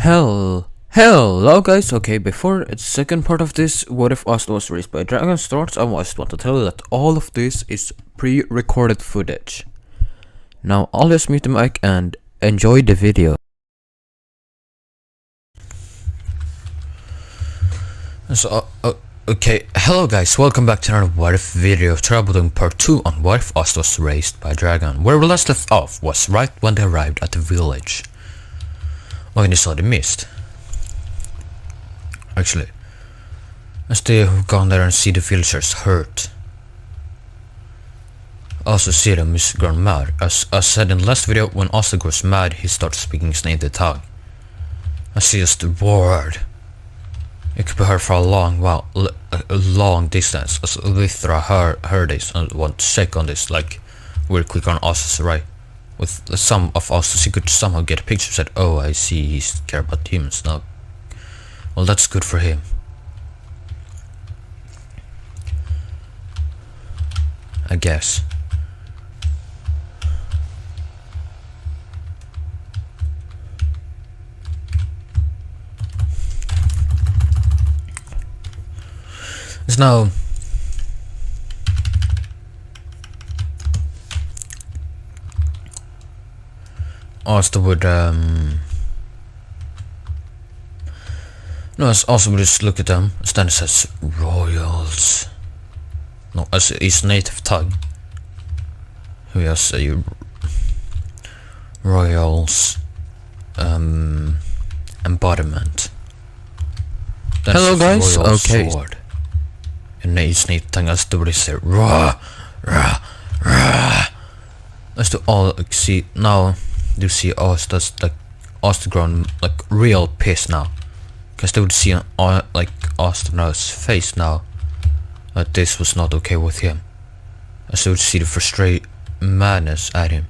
Hello guys, okay, before the second part of this What If Asta Was Raised by Dragon starts, I just want to tell you that all of this is pre-recorded footage. Now I'll just mute the mic and enjoy the video. Okay, hello guys, welcome back to another What If video, doing part 2 on What If Asta Was Raised by Dragon. Where we last left off was right when they arrived at the village. When they saw the mist. Actually, as they have gone there and see the villagers hurt. Also see them is grown mad. As I said in the last video, when Asta grows mad, he starts speaking his native tongue. As he just roared. It could be heard for a long distance. As Lithra heard this and want to check on this, like real quick on Asta's right. With some of us, he could somehow get a picture said, oh, I see he's care about humans now. Well, that's good for him. I guess. It's now Asta would also would just look at them. Stanley says royals. No, as his native tongue. Who has a royals embodiment. Then hello guys, okay. Sword. And his native tongue as the what say rah rah rah. As to all see now. You see Asta's like Asta grown like real pissed now, because they would see like Asta's face now that this was not okay with him, as they would see the frustrated madness at him.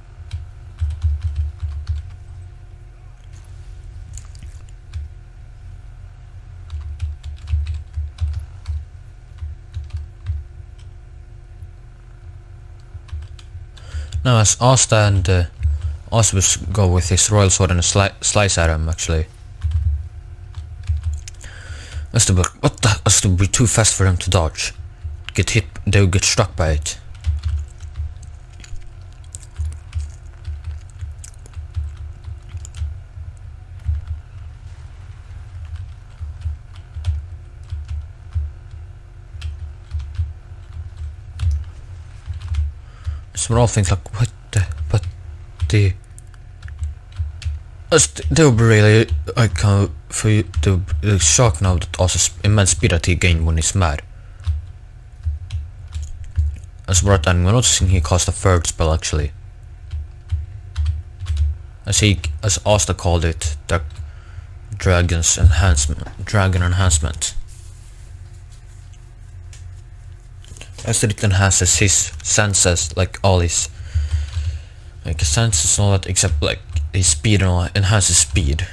Now as Asta and Asta would go with his royal sword and a slice at him, actually. Asta would, what the? Asta would be too fast for him to dodge. Get hit, they would get struck by it. Small things like, what the, but the... They would be really, like, for you to be shocked now that also immense speed that he gained when he's mad. As we're noticing he cast a third spell actually. As Asta called it, the dragon enhancement. As it enhances his senses, like all his senses and all that, except like his speed and all that, enhances speed.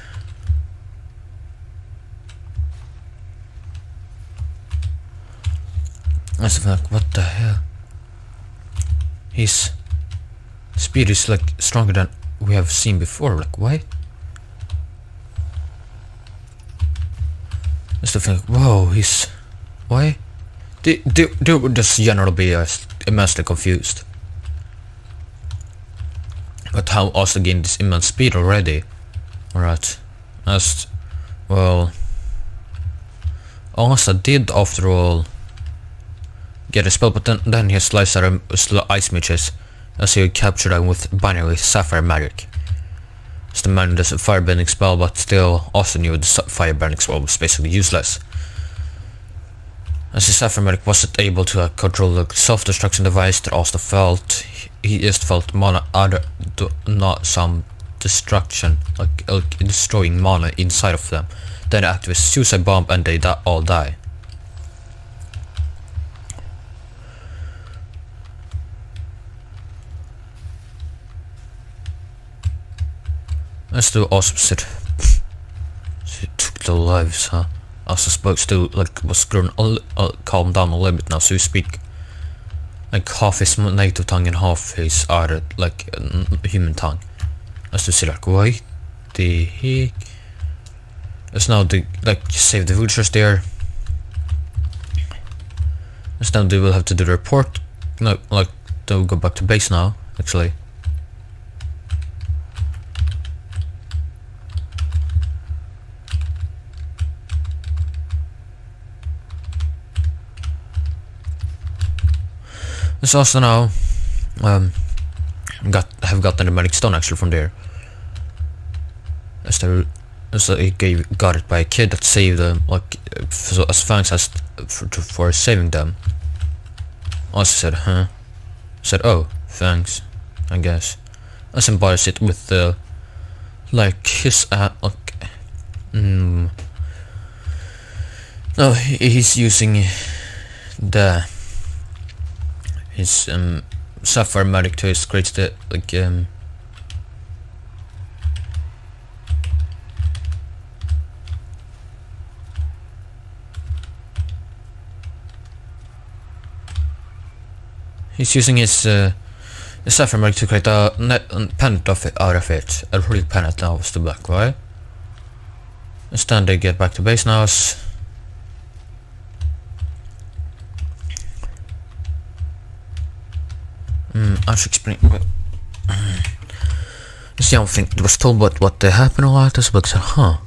I was like, what the hell? His speed is like stronger than we have seen before, like why? I was like, whoa, he's... why? They would just generally be immensely confused. But how Asta gained this immense speed already? Alright. As well, Asta did after all get a spell, but then he sliced at him ice mages as he captured him with binary sapphire magic. So the man does a firebending spell, but still Asta knew the firebending spell was basically useless. As the sapphire magic wasn't able to control the self-destruction device that Asta felt, he just felt mana not some destruction, like destroying mana inside of them. Then activate suicide bomb and they all die. As the awesome said, she took the lives, huh? Asta spoke still like was grown calmed down a little bit now, so you speak like half his native tongue and half his other like human tongue. As to say like, why the heck? As now they like save the villagers there. As now they will have to do the report. No, like they'll go back to base now. Actually. It's also now have gotten the magic stone actually from there. As they got it by a kid that saved them, like so as thanks as for saving them. Also said, huh? Said, oh, thanks, I guess. As embodies it with the like his like no, he's using the his sapphire magic to create the like he's using his sapphire magic to create a pendant out of it. A real pendant now was the black, right? Instead they get back to base now. I should explain. This young thing was told about what happened a lot. This book said, huh?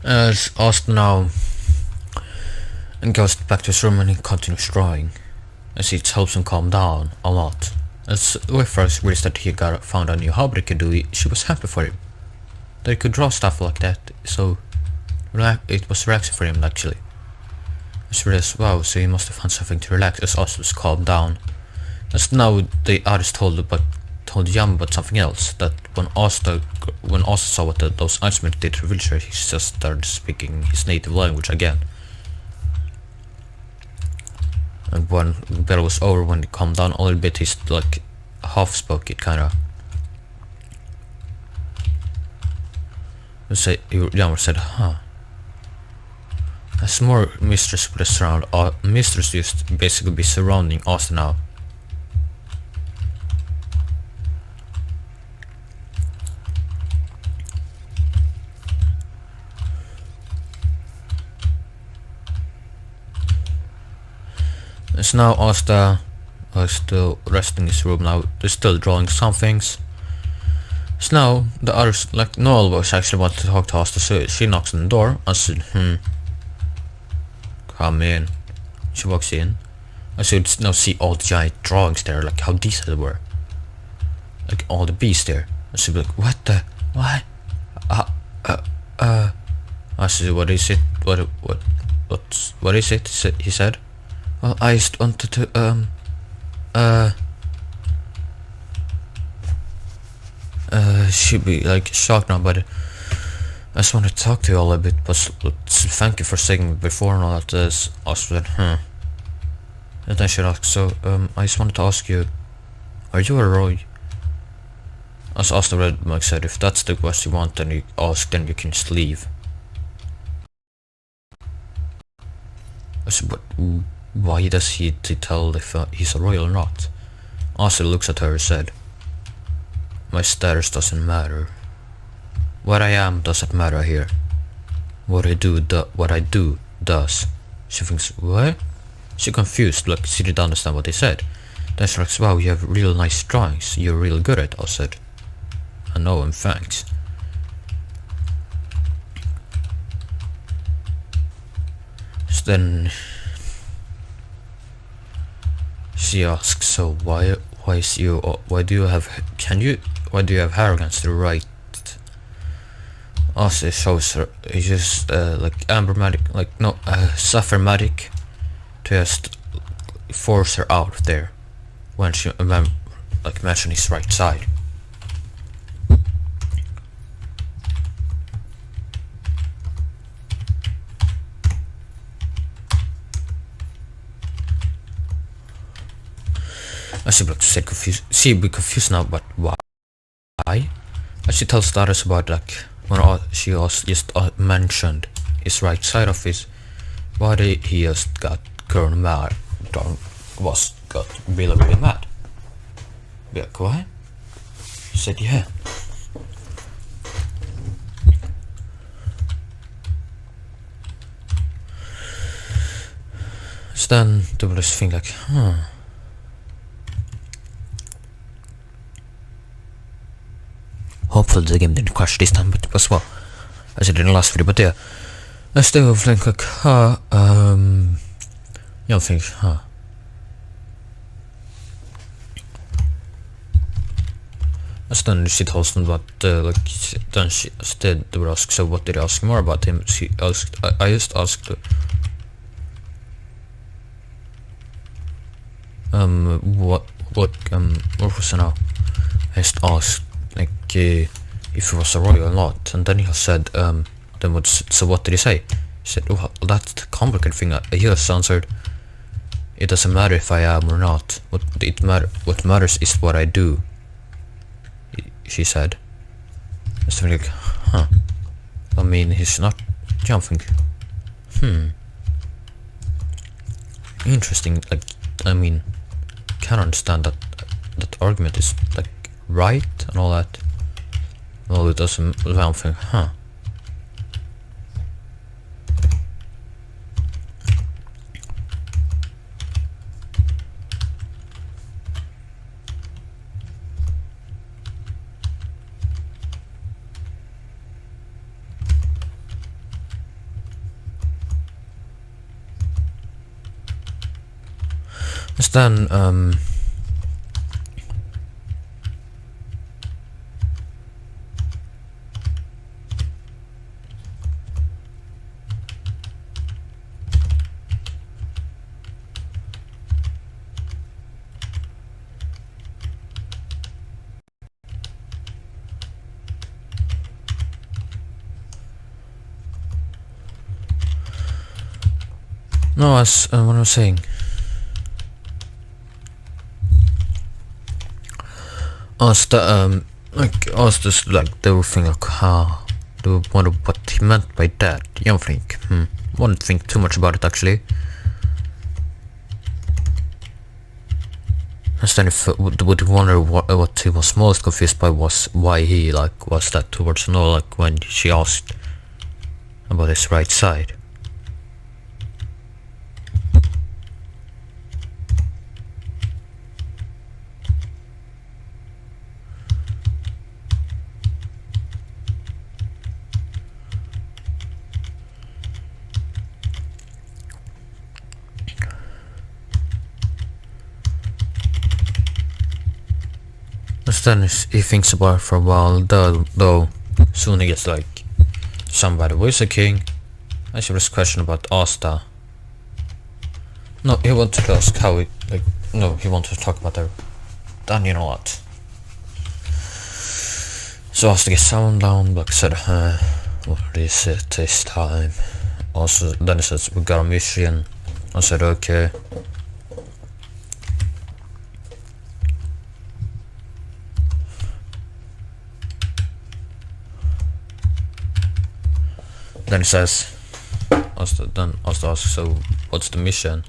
As Asta now and goes back to his room and he continues drawing. As it helps him calm down a lot. As when first realized that he found a new hobby he could do, she was happy for him. That he could draw stuff like that, so it was relaxing for him actually. As realized, wow, so he must have found something to relax as Asta was calmed down. As now the artist told Yam about something else, that when Asta saw what those Icemen did to the villager, he just started speaking his native language again. And when the battle was over, when he calmed down a little bit, he's like half spoke it kinda. Yammer said, huh. As more mistress would surround, mistress used to basically be surrounding Asta now. As now Asta is still resting in his room now, they're still drawing some things. So now the others, like Noel was actually wanted to talk to Asta, so she knocks on the door and said, come in. She walks in. I should now see all the giant drawings there, like how decent they were. Like all the bees there. And she'd be like, what the, what? I said, what is it? What is it? He said. Well, I just wanted to, she'd be like shocked now, but I just wanted to talk to you all a bit, but thank you for saying before and all that. I said, and then she asked, so, I just wanted to ask you, are you a Roy? As Asta Redmark said, if that's the question you want, then you ask, then you can just leave. I said, but why does he tell if he's a royal or not? Asta looks at her and said, my status doesn't matter. What I am doesn't matter here. What I do does. She thinks, what? She confused, like she didn't understand what they said. Then she like, wow, you have real nice drawings. You're real good at it, I said. I know, and thanks. So then she asks, so why do you have hair against the right? Also shows her, he just like ambermatic, like no, sapphire-matic to just force her out of there when she like mentioned his right side. She'd be confused now, but why? And she tells the others about like when she was just mentioned his right side of his body, he just got mad. Got really mad. Yeah, go ahead. He said yeah. So then there was this thing like, hopefully the game didn't crash this time, but it was, well, as it did in the last video, but yeah. I still think like, you think, as then she told him what, like, then she instead they would ask, so what did you ask more about him? She asked, I just asked, what was it now? I just asked, like, if he was a royal or not, and then he said, then what, so what did he say? He said, oh, that's the complicated thing. He just answered, it doesn't matter if I am or not. What matters is what I do. She said. So like, I mean, he's not jumping. Interesting. Like, I mean, can't understand that argument is like right and all that. Well, it doesn't. I'm thinking, then no, as what I was saying. Asta, like, Asta's like, they were thinking like, they wonder what he meant by that. You don't think, wouldn't think too much about it actually. Instead, if would wonder what he was most confused by was why he like was that towards no, like when she asked about his right side. Then he thinks about it for a while, though soon he gets like, somebody was a king. I should ask a question about Asta. No, he wanted to ask how he, like, no, he wanted to talk about their dungeon a lot. So Asta gets sound down, like said, what is it this time? Also, then he says, we got a mission. I said, okay. Then he says, Asta asks, so what's the mission?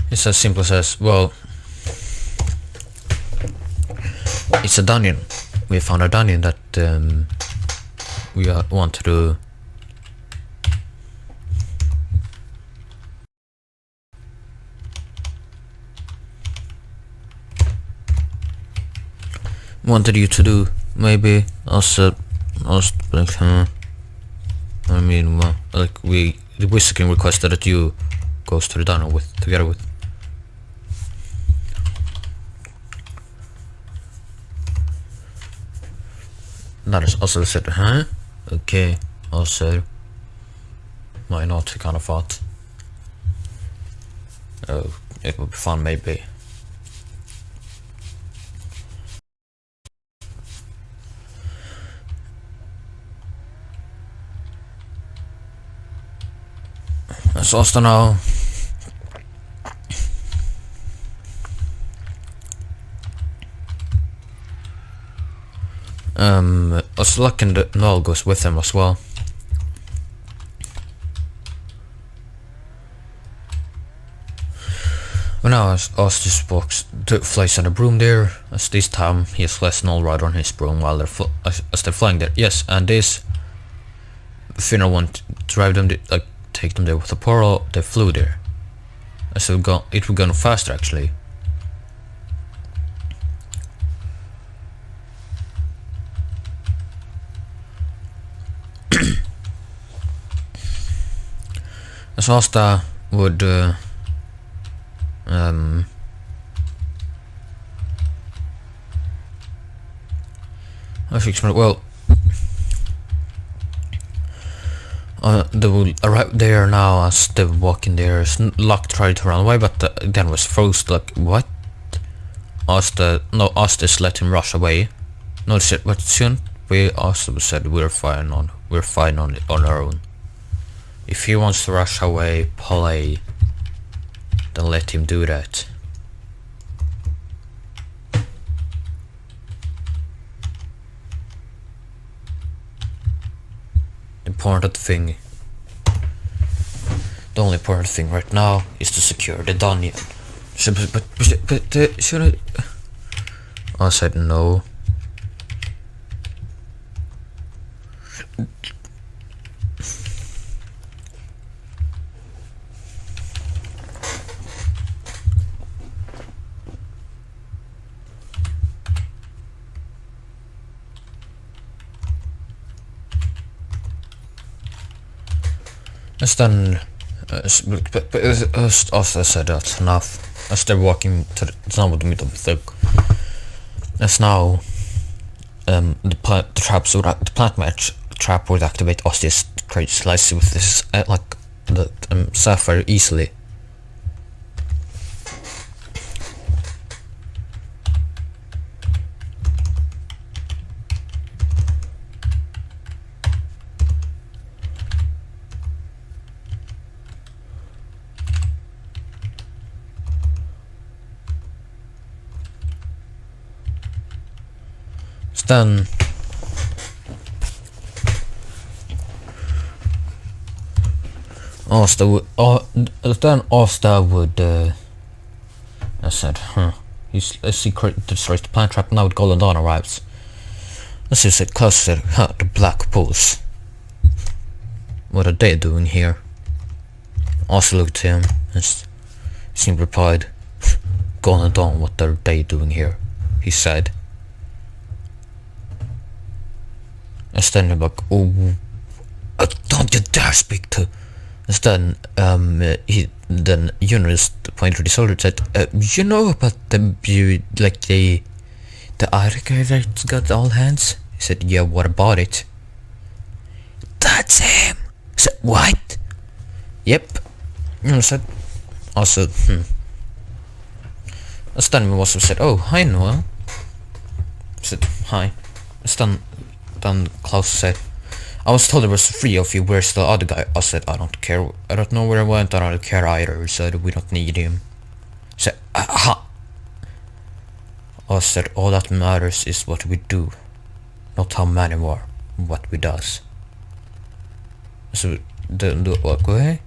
He says, simply says, well, it's a dungeon. We found a dungeon that we want to do. Wanted you to do, maybe. Also like, I mean, well, like the Wizard King requested that you goes to the dungeon together with. That is also said, okay, also, why not, he kind of thought. Oh, it would be fun, maybe. That's also now. Luck and Noel goes with him as well. But now as just flies on a broom there, as this time he has Les Noel ride on his broom while they're as they're flying there. Yes, and this Finner won't drive them, take them there with the portal. They flew there. So it would go faster actually. As Asta would well, they will arrive there now as they were walking there. Luck tried to run away, but then was froze. Like what? Asta let him rush away. No, said, but soon Asta said we're fine on our own. If he wants to rush away, play, then let him do that. The only important thing right now is to secure the dungeon. But should I said no. As then, as I said that's enough. As they're walking to the middle of the as now, the plant match trap would activate Ostia's great slice with this the sapphire easily. Then Asta would I said, he destroys the plant trap. Now Golden Dawn arrives. As you said, Klaus said, the Black Bulls. What are they doing here? Asta looked at him and simply replied, Golden Dawn, what are they doing here? He said. And then like, oh, don't you dare speak to. And then Jonas pointed to the soldier and said, you know about the Irish guy that's got all hands? He said, yeah, what about it? That's him. I said, what? Yep. I said, also, Stan also said, oh, hi Noel. I said, hi. Then Klaus said, I was told there was 3 of you, where's the other guy? I said, I don't care, I don't know where he went, I don't care either, he said, we don't need him. I said, aha! I said, all that matters is what we do, not how many are, what we does. So, go ahead.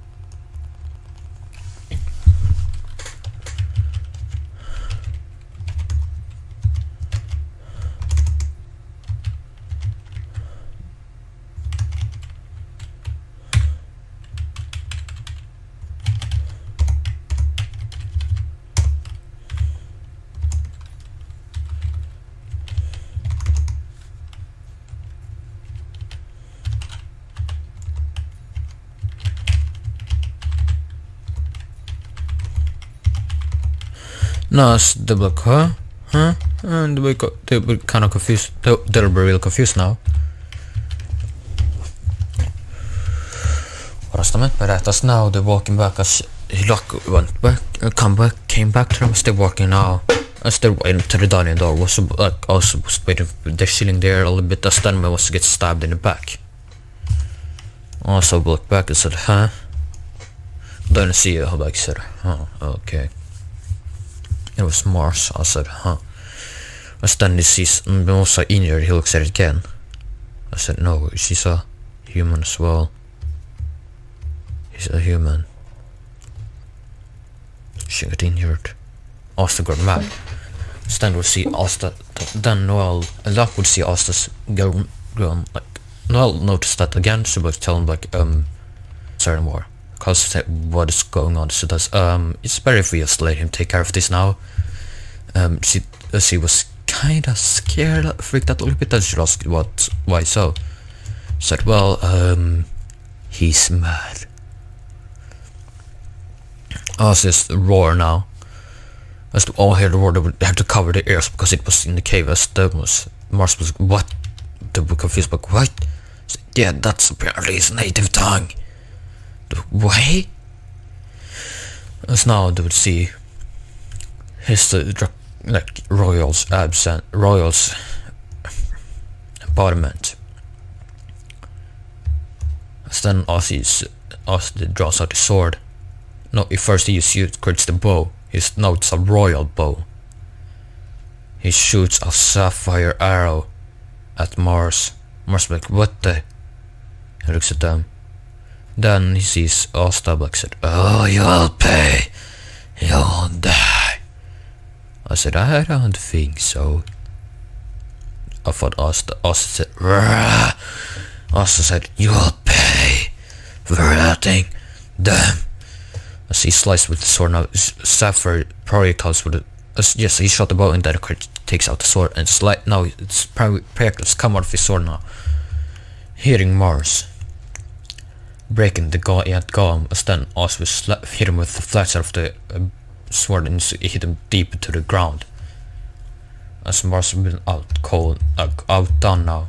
No, they were like, huh? And they were kind of confused. They'll be real confused now. What does that mean by that? As now they're walking back as Luck went back, came back to them as they're walking now. As they're waiting to the dining door, was like also was waiting. They're sitting there a little bit. As then was to get stabbed in the back. Also looked back and said, huh? Don't see you. Like said, oh, okay. It was Mars. I said, huh? As then he sees Mimosa injured, he looks at it again. I said, no, she's a human as well. He's a human. She got injured. Asta got mad. Stan would see Asta, then Noel, Luck would see Asta's grown, like, Noel noticed that again, so would tell him, like, sorry more. Because what is going on, so does, it's better if we just let him take care of this now. She was kinda scared, freaked out a little bit, and she asked why so. She said, well, he's mad. As this roar now. As to all hear the roar, they would have to cover their ears because it was in the cave. As Mars was, what? They were confused, like, what? So, yeah, that's apparently his native tongue. Why? As now they would see his like royal's embodiment. As then Ozzy draws out his sword. No, first he creates the bow. Now it's a royal bow. He shoots a sapphire arrow at Mars. Mars like, what the? He looks at them. Then he sees Asta like said, oh, you'll pay. You'll die. I said, I don't think so. I thought Asta said, rah. Asta said, you'll pay for hurting them. As he sliced with the sword now, sapphire projectiles with it. Yes, he shot the bow and then takes out the sword and now it's projectiles come out of his sword now. Hitting Mars. Breaking the golem, as then also hit him with the flat side of the sword and hit him deep into the ground. As Mars has been outdone now.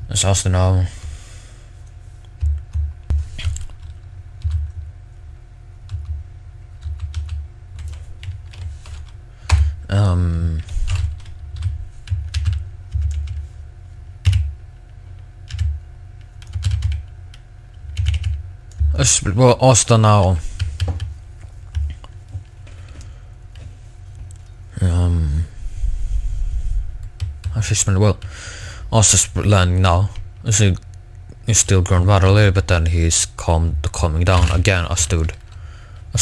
As Asta now. Well, Asta now. Well, Asta's landing now. So he's still grown rather a little bit, then he's calming down again. As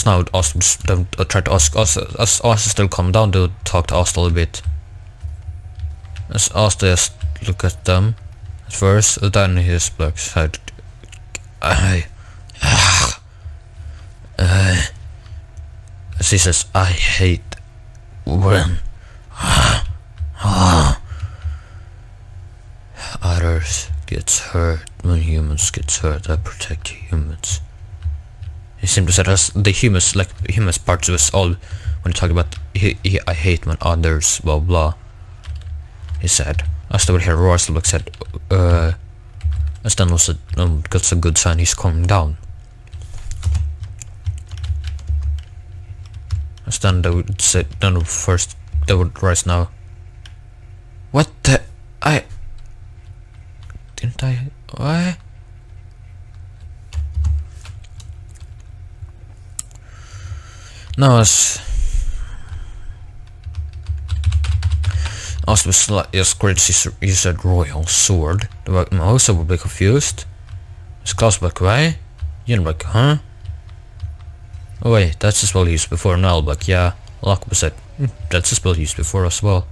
now Asta try to ask Asta, as Asta still calm down, to talk to Asta a little bit. As Asta just look at them at first, then he's like said, as he says, I hate when others gets hurt. When humans gets hurt, I protect humans. He simply said, as the humans, like humans parts of us all, when he talked about I hate when others blah blah. He said, as they would hear roars, like said, as then was that's a good sign, he's calming down. As then they would say, then first they would rise now. What the? Didn't I? What? No, as was like, yes, great, he said royal sword. The also would be confused. It's Klaus like, why? You know, like, huh? Oh wait, that's the spell used before now, like, yeah. Lockwood said, that's the spell used before as well.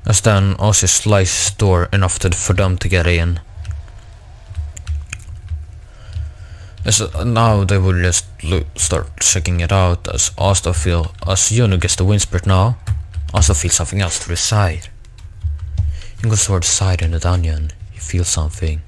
As then also sliced the door enough for them to get in. As now they will just start checking it out, as Asta feel, as Juno gets the wind spirit now, Asta feels something else to the side. He goes toward the side in the dungeon, he feels something.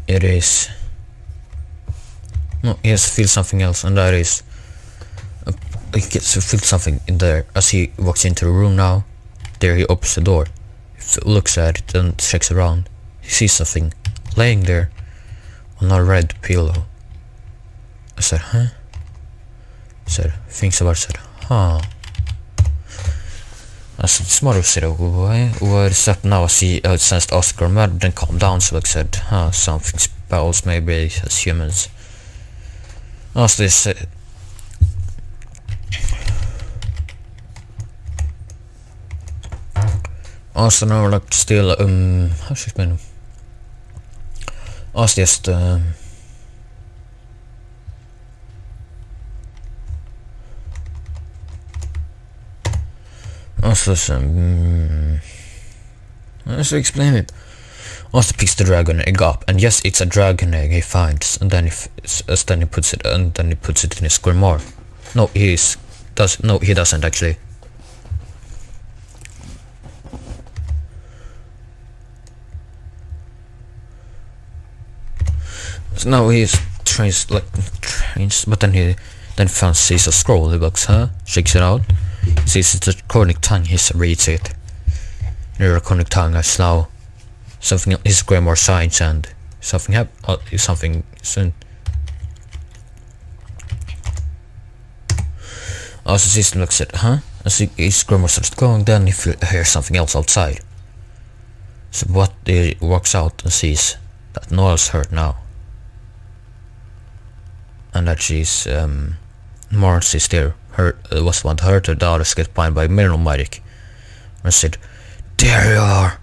It is. No, he has to feel something else, and that is he gets to feel something in there. As he walks into the room now, there he opens the door. He looks at it and checks around. He sees something laying there on a red pillow. I said, huh? I said, thinks about it, said, huh? I said, smarter said, what is that now? I see it sensed Oscar mad, then calmed down, so I said, huh, something spells maybe as humans. As they said, also now like still how should I explain? As just also how should I explain it? Also picks the dragon egg up, and yes, it's a dragon egg he finds, and then he puts it in his grimoire. No, he doesn't actually. So now he's trains, but then he sees a scroll. He looks, huh? Shakes it out. He sees it's a Cornic tongue. He reads it. Near a Cornic tongue, as now something his grimoire signs, and something soon. Also, system looks at, huh? As his grimoire starts going, then he hears something else outside. So what he walks out and sees that Noel's hurt now. And that she's, Mars is there. Was one hurt, the others get blind by mineral magic. And I said, there you are!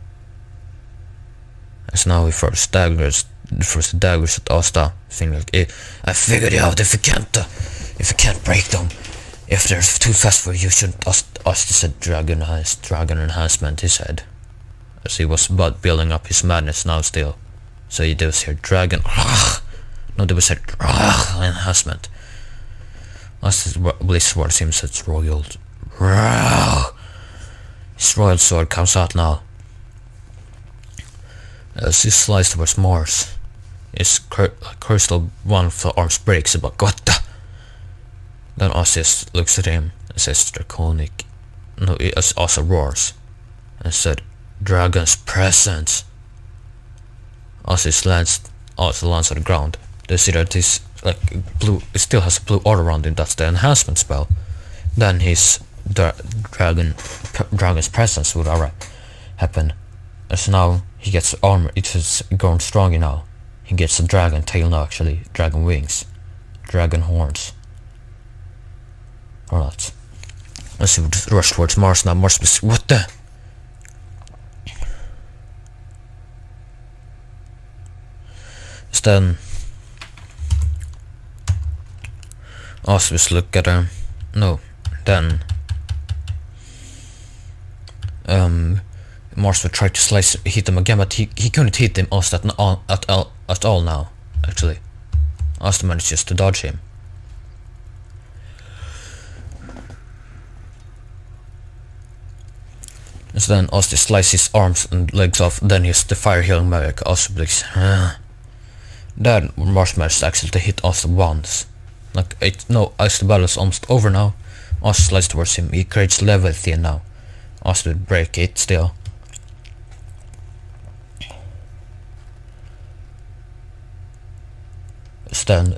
As now he throws daggers at Asta, saying like, I figured it out, if you can't break them, if they're too fast for you, shouldn't Asta said dragon enhancement, he said. As he was about building up his madness now still. So he does here dragon, no, there was a enhancement. As Bliss sword seems it's royal. His royal sword comes out now. As he slides towards Mars, his crystal one of the arms breaks, but what the? Then Osiris looks at him and says draconic. No, he also roars and said, dragon's presence. Osiris lands on the ground. They see that this blue, it still has a blue aura around him. That's the enhancement spell. Then his dragon's presence would happen. As now he gets armor. It has grown stronger now. He gets a dragon tail now, actually, dragon wings, dragon horns. Or not. As he would rush towards Mars now. Mars, what the? Then Osvis look at him. No, then Mars would try to hit him again, but he couldn't hit him at all now. Actually, Asta manages to dodge him. And so then Asta slices his arms and legs off. Then he's the fire healing magic. Asta blinks. Then Mars manages actually to hit Asta once. As the battle is almost over now, Asta slides towards him. He creates Leviathan now. Asta would break it still. Then,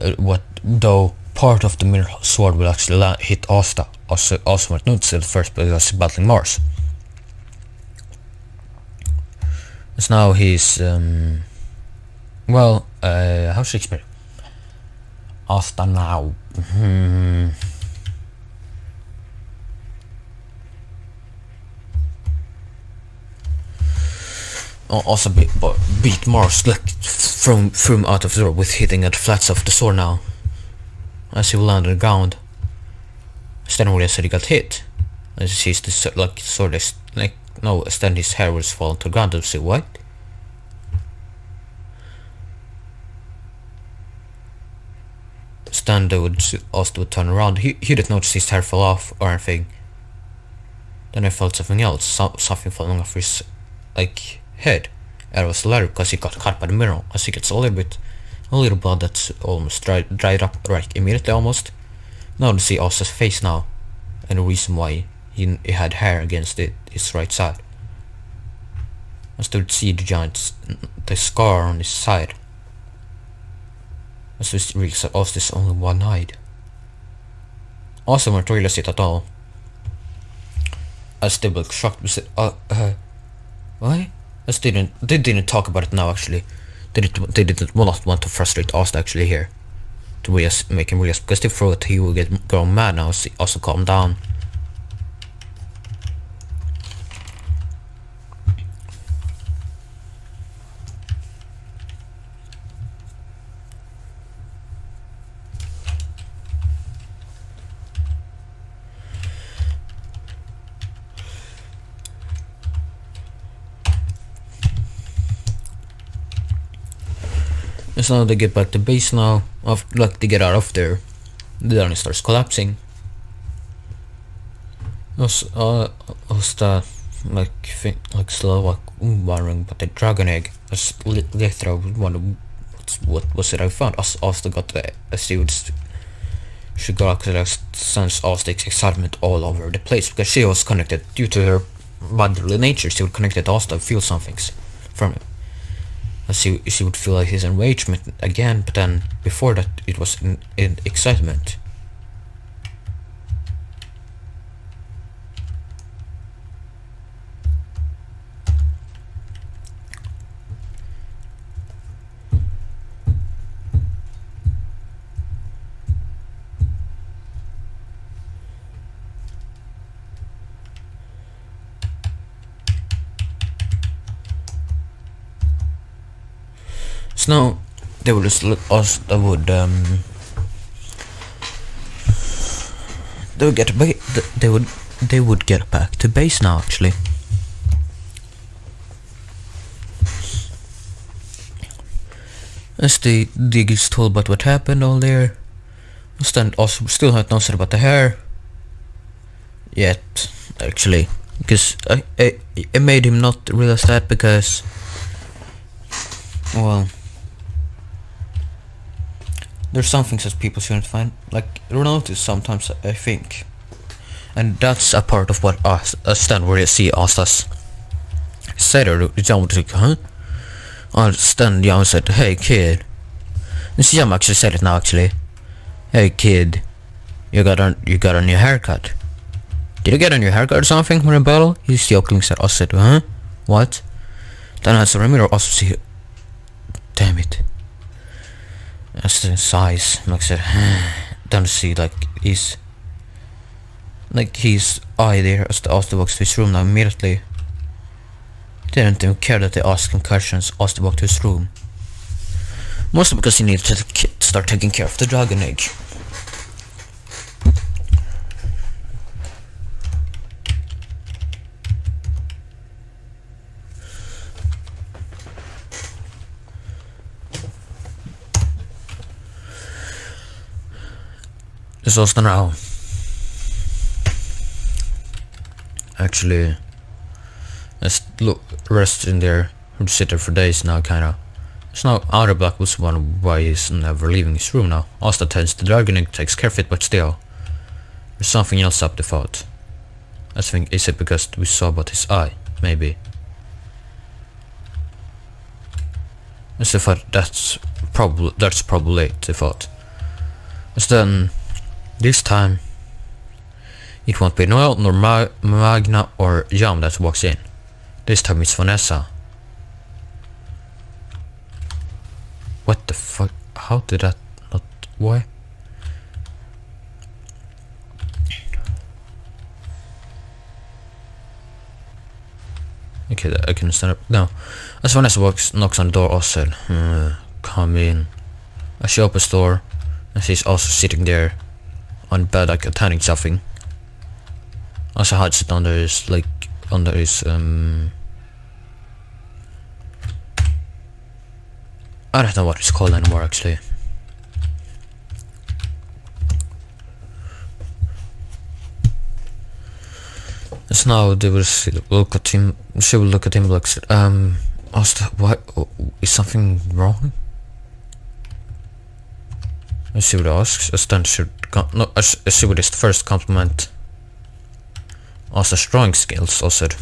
though part of the mineral sword will actually hit Asta. Also might not still first because he's battling Mars. So now he's how should I explain? Asta now. Also beat Mars, threw him out of the door with hitting at the flats of the sword now. As he will land on the ground. Then when I said he got hit, as he sees the sword is then his hair was falling to the ground. And say what? Then they would also turn around. He didn't notice his hair fall off or anything. Then I felt something else, something falling off his head. It was hilarious because he got cut by the mineral. As he gets a little blood that's almost dried up right immediately almost. Now to see Osa's face now. any reason why he had hair against his right side. I could see the scar on his side. I just realized that Asta is only one-eyed. Asta weren't realize it at all. I was still shocked. Why? They didn't talk about it now actually. They didn't not want to frustrate Asta actually here. To make him realize, because they thought he would go mad now, so also calm down. So now they get back to base now. They get out of there. The dungeon starts collapsing. Asta slow wondering about the dragon egg. Later wonder what was it I found. Asta got she got a sense of the excitement all over the place because she was connected due to her bodily nature. She would connect to Asta, feel something from him. She would feel like his enragement again, but then before that it was in excitement. So now they would just they would get back to base now actually. As the diggers told about what happened all there. Stan also still had not said about the hair yet actually, because it made him not realize that because, well, there's some things that people shouldn't find, like notice sometimes, I think. And that's a part of what Stan where you see Asta's said, or John was like, huh? Stan Young said, hey kid. And Jam actually said it now actually. Hey kid, you got a new haircut. Did you get a new haircut or something when a battle? He's joking, said Asta said, huh? What? Then I saw Ramiro also see, damn it. That's the size, like I said, then see like his eye there as the Asta walks to his room now immediately. Didn't even care that they asked him questions. Asta walked to his room. Mostly because he needed to start taking care of the dragon egg. It's also now actually rest in there and sit there for days now kinda. It's now Outer Black was one why he's never leaving his room now. Asta tends the dragon egg, takes care of it, but still there's something else up the thought. I think is it because we saw about his eye, maybe. As if that's probably it, I thought. As then this time it won't be Noel nor Magna or Jam that walks in. This time it's Vanessa. What the fuck? How did that not... Why? Okay, I can stand up now. As Vanessa knocks on the door, also said, come in. As she opens the door, and she's also sitting there on bed like attending something. Also hides it under his I don't know what it's called anymore actually. So now they will look at him. She will look at him like, Asta, what is something wrong? And she would ask, as then she would first compliment Also strong skills, I said,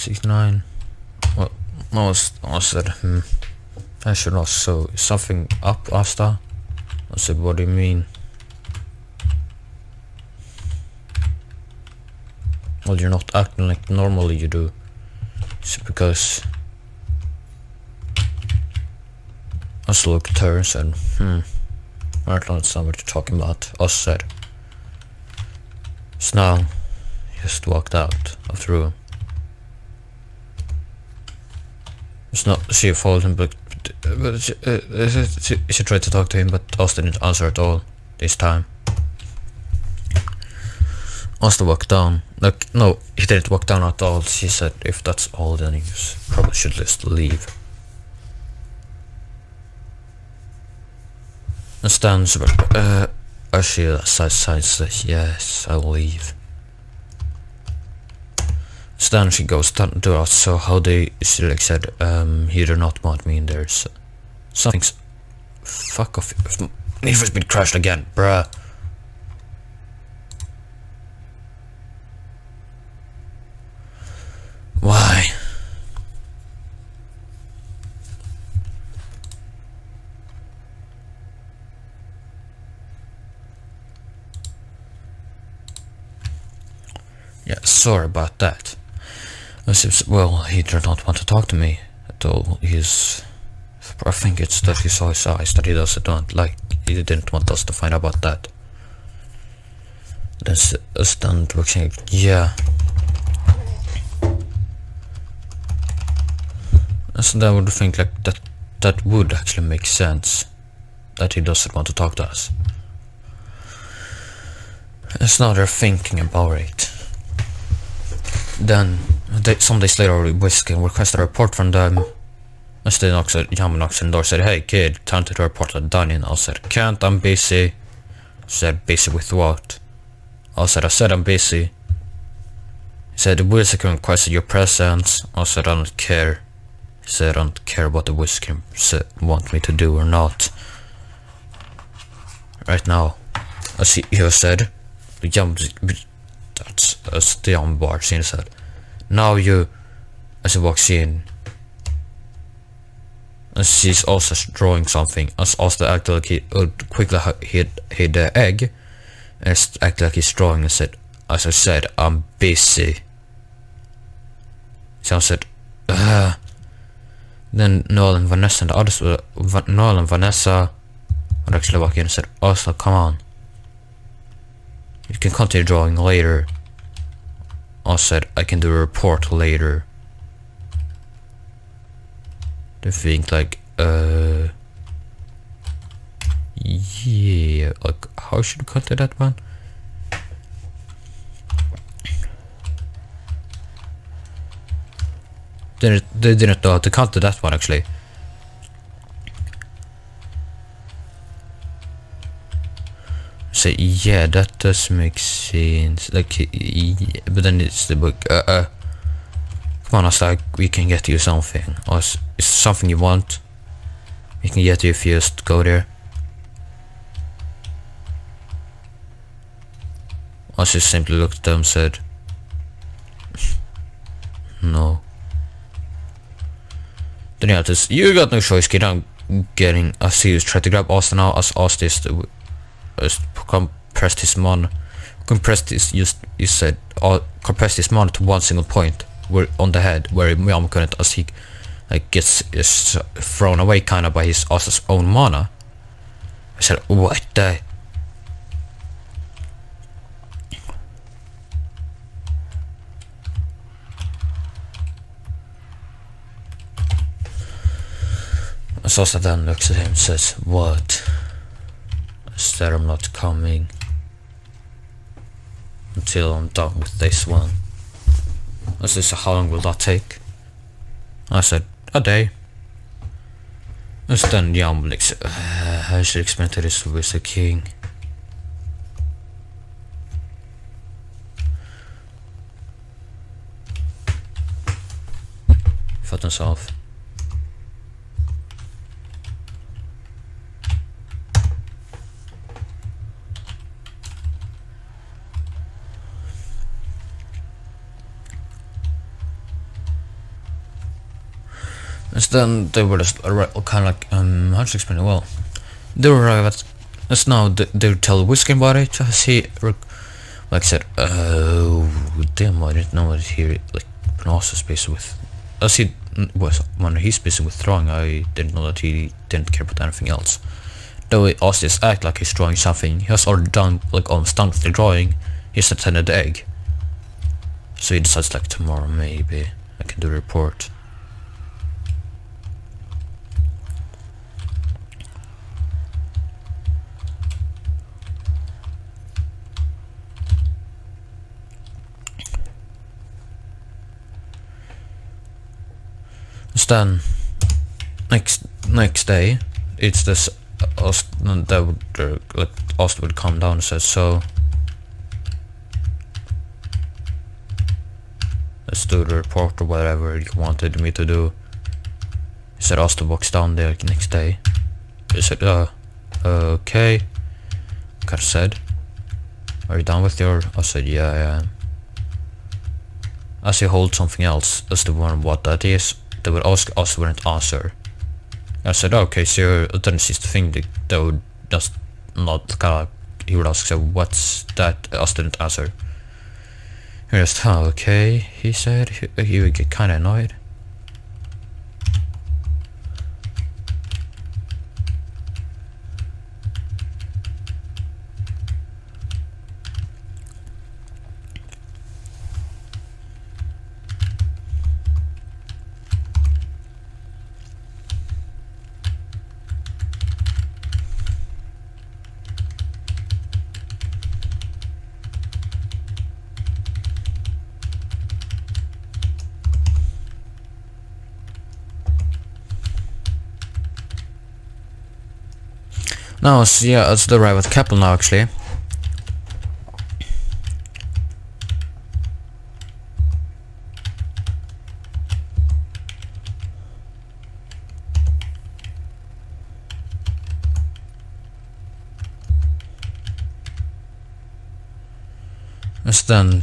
$69. Well, I said, I should also something up, Asta. I said, what do you mean? Well, you're not acting like normally you do. It's because I still looked at her and said, I don't understand what you're talking about. I said, so now, just walked out of the room. It's not she followed him, but she tried to talk to him, but Austin didn't answer at all this time. Austin walked down. Like, no, he didn't walk down at all. She said, if that's all, then you probably should just leave. And Stan as she says, yes, I'll leave. Then she goes down to us, so how she like said, he do not want me in there, so something's, fuck off, Need for Speed crashed again, bruh. Why? Yeah, sorry about that. Well, he did not want to talk to me at all. I think it's that he saw his eyes that he doesn't want, like, he didn't want us to find out about that. Then Stan looking, yeah. So then I would think like that would actually make sense, that he doesn't want to talk to us. It's now they're thinking about it. Then some days later, Whiskey requested a report from them. And Sten knocks on the door, said, hey kid, time to report to Dunning. I said, can't, I'm busy. Said, busy with what? I said I'm busy. He said, Whiskey requested your presence. I said, I don't care. He said, I don't care what the Whiskey want me to do or not. Right now, as he said, that's the young bar scene said. Now you, as he walks in, and she's also drawing something, as also acted like he would quickly hid the egg, and acted like he's drawing and said, as I said, I'm busy. So I said, Then Noel and Vanessa and the others, Noel and Vanessa would actually walk in and said, also, come on. You can continue drawing later. I said, I can do a report later. They think like, yeah, like, how should we contact that one? They didn't know how to contact that one actually. Say, yeah, that does make sense. Like, yeah, but then it's the book. Come on, it's like we can get you something. Or it's something you want. We can get you if you just go there. I just simply looked at them and said, no. Then yeah, this, you got no choice, kid. I'm getting. I see you try to grab Austin now. As Austin is compressed his mon. Compressed his you said. Compressed his mon to one single point, where on the head, where Mom couldn't, as he like gets is thrown away kind of by his Austin's own mana. I said, what the? Sosa then looks at him and says, what? I said, I'm not coming until I'm done with this one. I said, so how long will that take? I said, a day. Then yeah, I'm like, I should explain to this with the king. Fått himself. Then they were just kind of like, how to explain it? Well, they were at, as now they tell Whiskey about it, just he, like I said, oh, damn, I didn't know what he, like, also busy with, as he was, when he's busy with drawing, I didn't know that he didn't care about anything else. Though he also just act like he's drawing something, he has already done, like, almost done with the drawing, he's attended the egg. So he decides, like, tomorrow maybe I can do a report. Then next day, it's this like Asta would come down and says, so let's do the report or whatever you wanted me to do. He said Asta walks down there next day. He said, okay. Kind of said, are you done with your? I said, yeah, I am. As he holds something else, as the one what that is, they would ask us, wouldn't answer. I said, okay, so then it's just the thing that they would just not kind of, he would ask, so what's that? Us didn't answer. He just, okay, he said, he would get kind of annoyed. No, so yeah, it's the right with Keppel now actually. It's then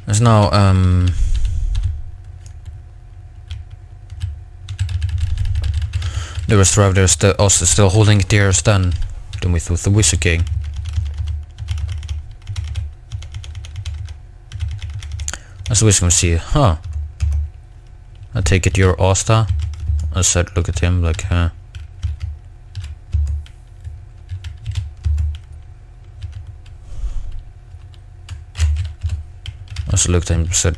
There's now the rest of there's also still holding it there then with the Wizard King. As the Wizard King see, huh? I take it you're Asta. I said look at him like huh. I just looked at him and said,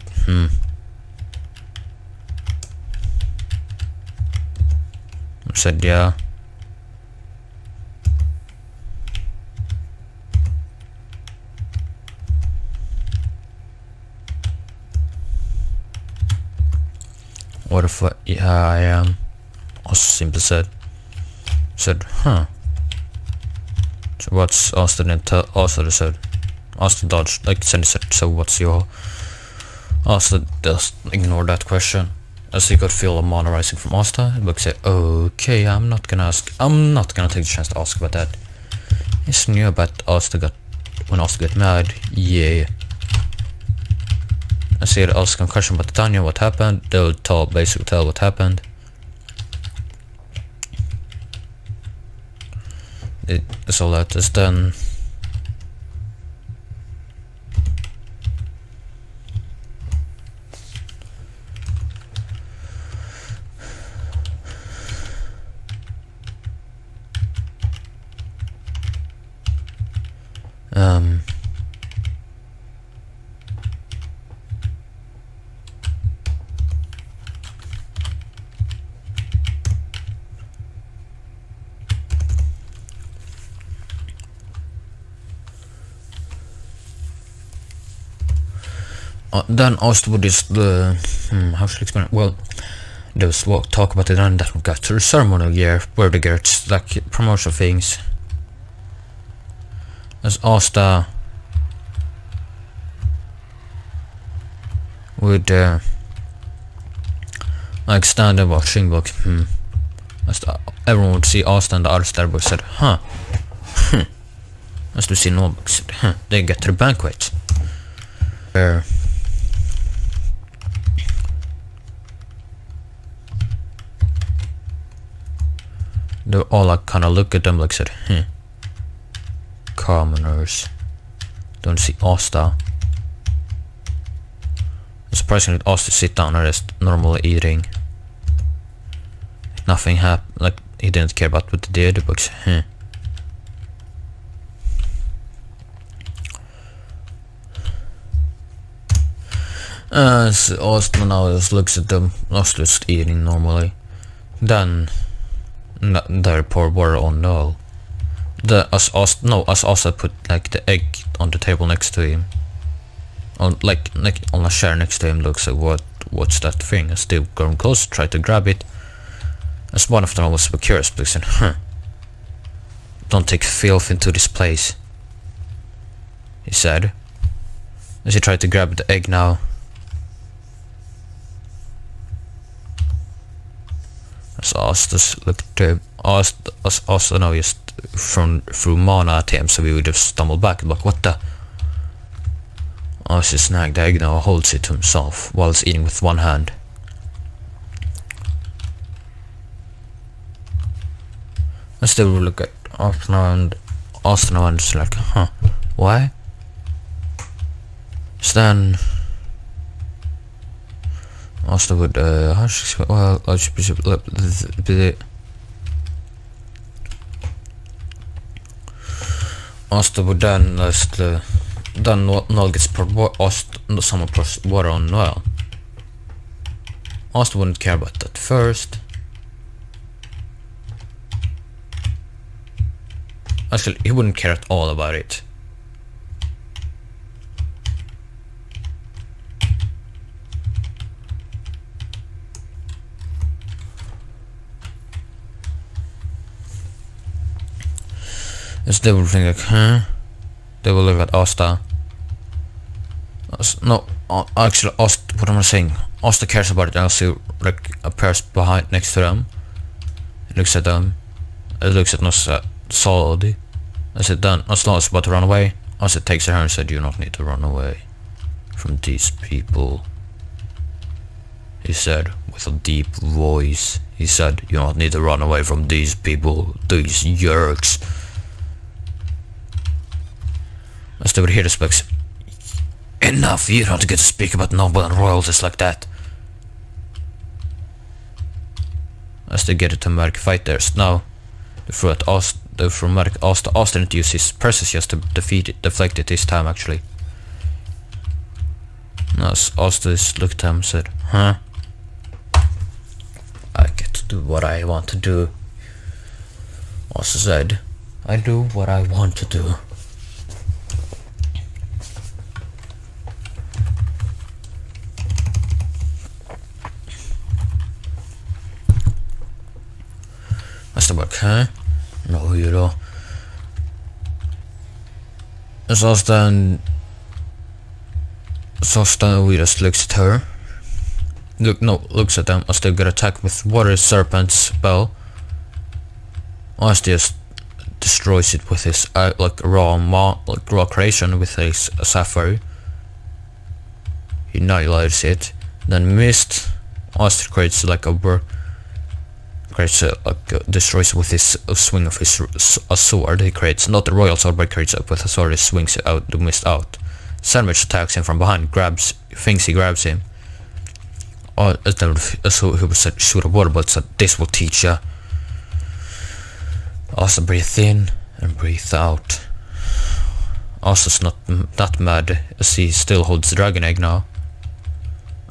I said, yeah. What if yeah, I am. Also simply said, huh. So what's Austin and also said? Austin dodged, like Sandy said, so what's your... Asta just ignored that question, as he could feel a mana rising from Asta. But said, okay, I'm not gonna take the chance to ask about that. It's new about when Asta got mad, yeah. I said, ask a question about Tanya, what happened, they'll basically tell what happened. It's all that is done. Then Asta would just how should I explain it? Well, there was talk about it, and then we got to the ceremonial year where they get like promotional things. As Asta would like stand and watching, like everyone would see Asta and the other star boy said, huh. As to see Nobok said, huh, they get to the banquet. Where they all like kinda look at them like said, commoners. Don't see Asta. Surprisingly, Asta sit down and just normally eating. Nothing happened, like he didn't care about what they did, but As Asta now just looks at them, Asta just eating normally. Then they pour water on Noel. As Asta put like the egg on the table next to him. On on a chair next to him, looks like what's that thing? As they go close, try to grab it. As one of them was curious, because don't take filth into this place, he said. As he tried to grab the egg now. As Asta looked Asta now just threw mana at him, so we would have stumbled back and like, what the? Asta snagged the egg now, holds it to himself while he's eating with one hand. I still look at Asta now and it's like, huh, why? So then Asta would well, I should be Asta would then just then Noel gets someone pours water on Noel. Asta wouldn't care about that first. Actually, he wouldn't care at all about it. As they will think like, they will look at Asta. No, actually, Asta, what am I saying? Asta cares about it, and also like appears behind, next to them. He looks at them. It looks at us solid. I said, then Asta is about to run away. Asta takes her hand and said, you don't need to run away from these people. He said, with a deep voice. He said, you don't need to run away from these people, these yerks. As they would hear the specs, enough, you don't get to speak about noble and royalties like that. As they get it to Merc fight theirs now, from Merc Asta didn't use his presses just to deflect it this time actually. Now Asta looked at him and said, huh? I get to do what I want to do. Asta said, I do what I want to do. Asta bara, huh? No, you know. So Asta we just looks at her. Looks at them as they get attacked with water serpent spell. Asta just destroys it with his raw creation with his sapphire. He annihilates it. Then mist. Asta creates destroys with his swing of his sword. He creates not the royal sword, but creates up with a sword. He swings it out, the mist out. Sandwich attacks him from behind, thinks he grabs him. So he said, shoot a water bolt, said, this will teach ya. Asta breathe in and breathe out. Asta's not that mad, as he still holds the dragon egg now.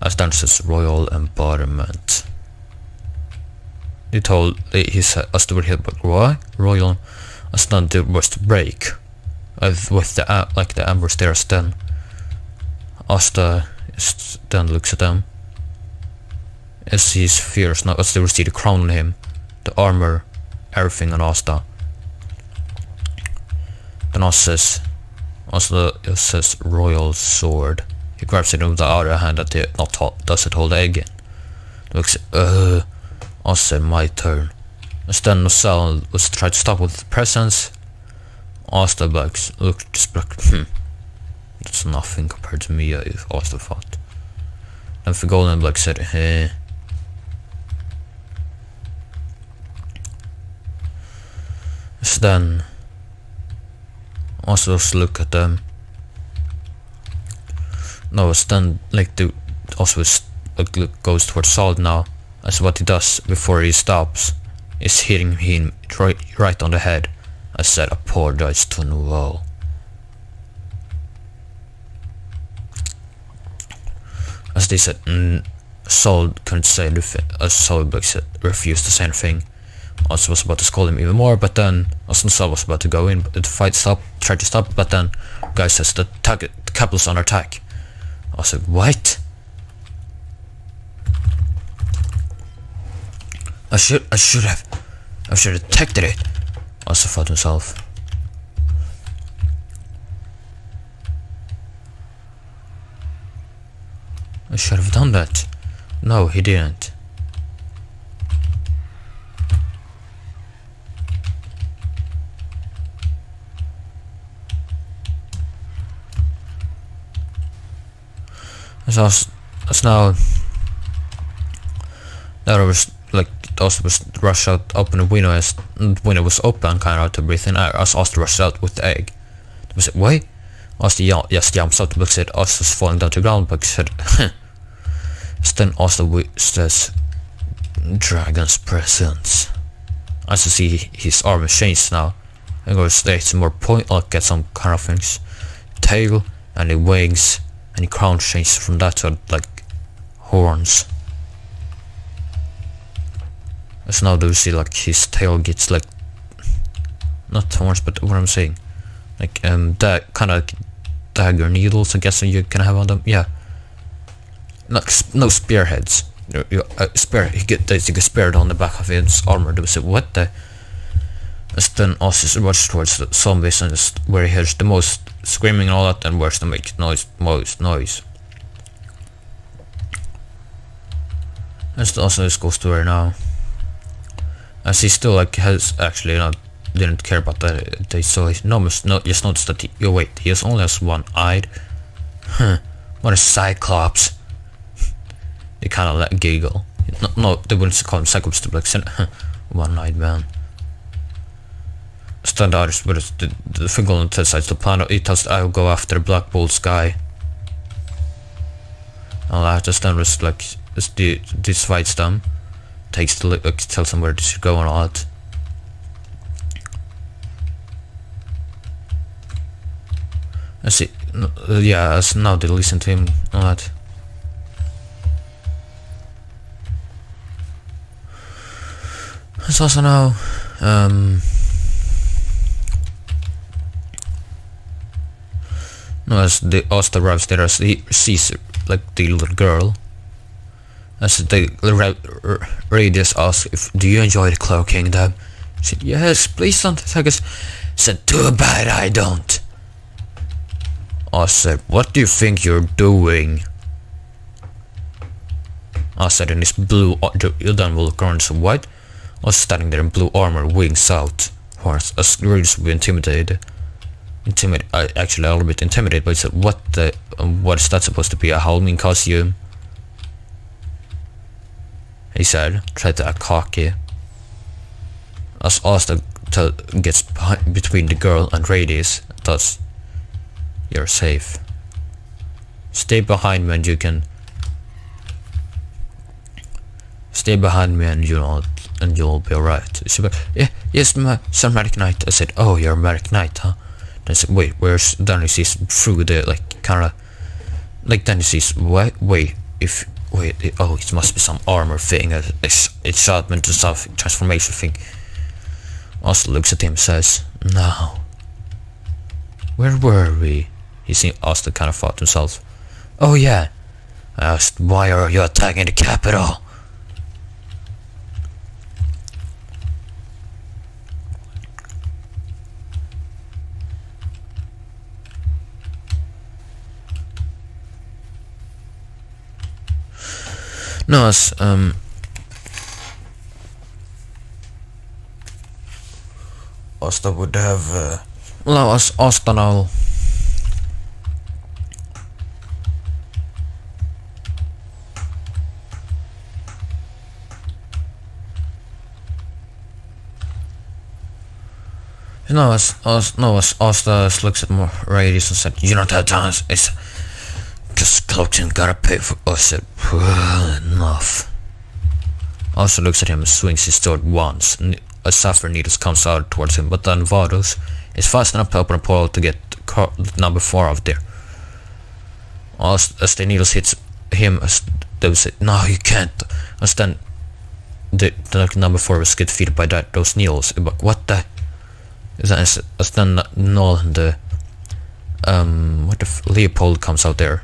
As dances royal embodiment. He said, Asta would hit, but why? Royal, Asta was to break. With the amber stairs then. Asta Then looks at them. As he's fierce now, as they see the crown on him, the armor, everything on Asta. Then Asta says royal sword. He grabs it with the other hand that doesn't hold the egg in. Looks, Asta, my turn. As then Nosal was tried to stop with presence. Asta looked just like, that's nothing compared to me, Asta thought. Then for Golden Black said, hey. So then also look at them. No, it's then like the also goes towards Salt now, as what he does before he stops is hitting him right on the head. I said apologize to Noel. As they said, Saul couldn't say anything. As Saul refused to say anything. Also was about to scold him even more, but then also Saul was about to go in, but the fight tried to stop, but then guy says the capital's under attack. I was like, what? I should have detected it. Also thought himself. I should have done that. No, he didn't. As now that was like also was rushed out, open the window as the window was open, kind of to breathe in air. As Asta rushed out with the egg. It was like, wait. Asta just jumps out, but said Asta's falling down to the ground, but said, then Asta says, dragon's presence. As you see, his arm is changed now, and goes straight more point, like get some kind of things, tail and the wings. And the crown changes from that to like horns. As now do you see like his tail gets like not horns, but what I'm saying, like that kind of dagger needles. I guess you can have on them. Yeah, like no spearheads. Spear. He get a spear on the back of his armor. They say what the. As then Ossis rushes towards the zombies and is where he hears the most screaming and all that, and where's the most noise. As the Ossis goes to her now. As he still like has actually didn't care about that. They saw his just noticed that he only has one eyed. What a cyclops. They kinda like giggle. No, they wouldn't call him cyclops, to like one-eyed man. Standard with the finger on the sides to plan. He tells I'll go after the Black Bull Sky. And I just then was like this fights them. Takes the like tells them where they should go and all that. I see. Yeah, as now they listen to him and all that. It's also now no, as the Asta arrives there, as he sees like the little girl. As the radius asks, do you enjoy the Cloak Kingdom? She said, yes, please don't attack us. Said, too bad I don't. I said, what do you think you're doing? I said, in this blue, you then will look around, so what? I was standing there in blue armor, wings out. Horns, as Radius would be intimidated. Actually a little bit intimidated, but he said, what is that supposed to be, a Halloween costume? He said, tried to act cocky. As Asta gets between the girl and Radius, thus, you're safe. Stay behind me and you can... Stay behind me and you'll be alright. She said, yeah, yes, Sir Magic Knight. I said, oh, you're a Magic Knight, huh? Then I said, wait, where's... Then he sees through the, like, kinda... Like, then he sees, wait, oh, it must be some armor thing, it's augmented stuff, transformation thing. Also looks at him, says, now, where were we? He seemed, Asta kind of thought to himself, oh yeah, Asked, why are you attacking the capital? No, Asta would have, well, Asta now. Asta looks at Radius and said, "You don't have time. It's just Cloakton gotta pay for us." Said, enough. Asta looks at him and swings his sword once. A sapphire needle comes out towards him, but then Vados is fast enough to open a portal to get number 4 out there. As the needles hits him, they will say, "No, you can't." As then the number 4 was get defeated by those needles. But what the? As then Null and the Leopold comes out there.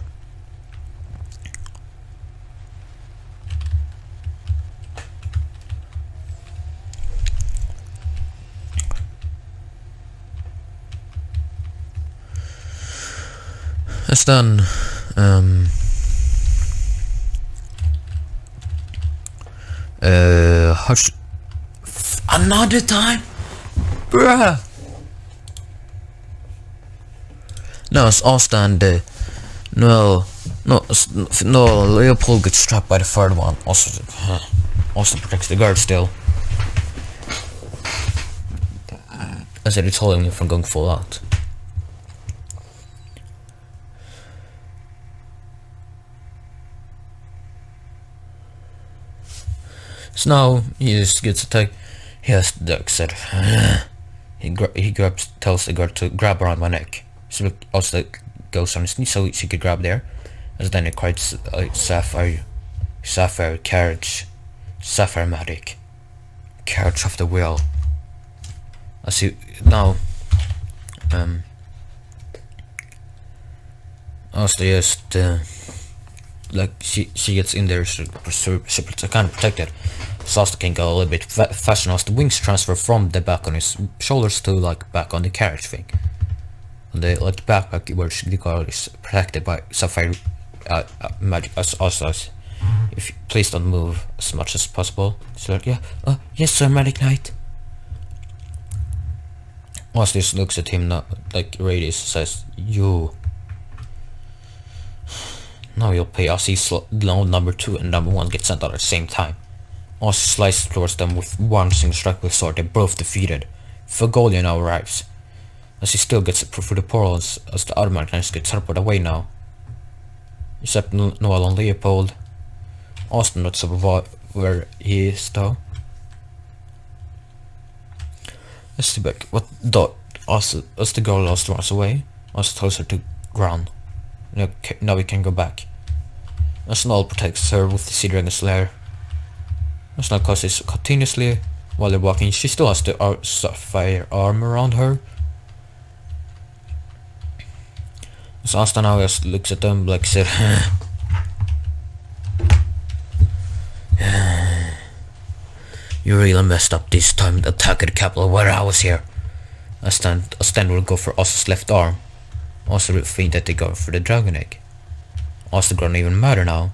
As then another time, bruh. No, it's Asta and no, Leopold gets trapped by the third one. Also protects the guard still. I said it's holding me from going full out. So now he just gets attacked. He has the duck said. He tells the guard to grab around my neck. So also goes on his knee so she could grab there. And then it cries sapphire carriage, sapphire magic, carriage of the will. I see now. Also just like she gets in there, so kind of protected. So Asta can go a little bit faster as the wings transfer from the back on his shoulders to like back on the carriage thing. And the like backpack where the guard is protected by sapphire magic. Also, if you, please don't move as much as possible. So like, yeah, yes sir, Magic Knight. Asta just looks at him now, like Radius says, "You. Now you'll pay." I see number 2 and number 1 get sent out at the same time. Asta slices towards them with one single strike with sword. They're both defeated. Fagolian now arrives. As he still gets through the portals, as the other Knights get teleported away now. Except Noel and Leopold. Asta not sure where he is though. Let's see back. What dot? Asta, as the girl lost runs away, Asta tells her to ground. Now we can go back. As Null protects her with the Sea Dragon's lair. As Null causes continuously while they're walking. She still has the sapphire arm around her. So Asta now just looks at them like said, "You really messed up this time attacking the capital where I was here." Asta will go for Asta's left arm. Asta will think that they go for the dragon egg. Asta don't even matter now.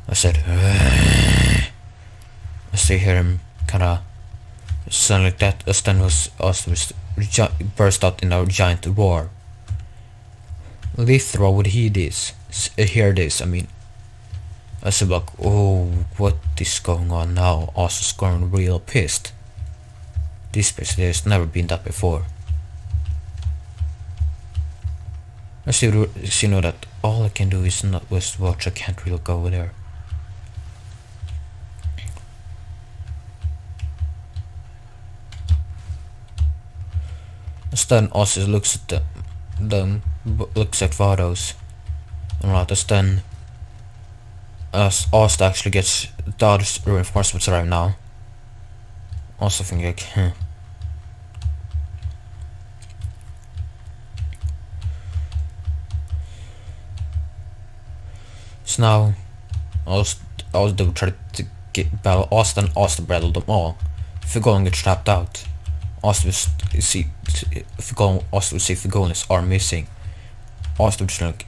I said, I still hear him kinda sound like that. Asta was burst out in a giant roar. Lithra would hear this. I mean, I said like, oh, what is going on now? Asta's going real pissed. This place, there's never been that before. I still know that all I can do is not West Watch. I can't really go over there. Then Asta looks at looks at Vados, and right as then Asta actually gets the other reinforcements arrive now. Also think like, So now, they would try to get battle Asta, and Asta battled them all. Figolin gets trapped out. Asta would see Figolin's arm missing. Asta would think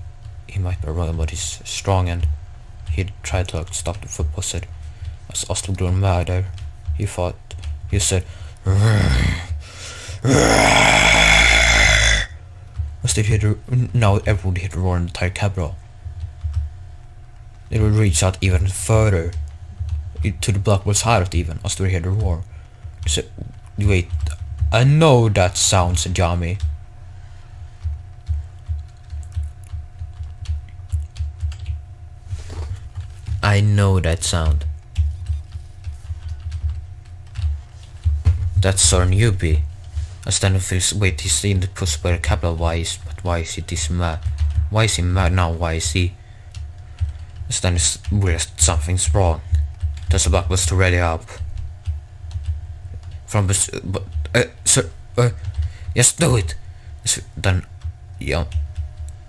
he might be running, but he's strong, and he tried to stop the football set. As Asta grew mad there, he said, as they now everyone would hear the roar in the entire capital. It would reach out even further to the blockworld's hideout even, as they hear the roar. So, wait, I know that sound, said Yami. I know that sound. That's Soren Yubi. As then feels, wait, he's in the push by the capital, why is he this mad? Why is he mad now? Why is he? As then it's weird, something's wrong. There's a block was to ready up. From sir, yes, do it. So then, yeah,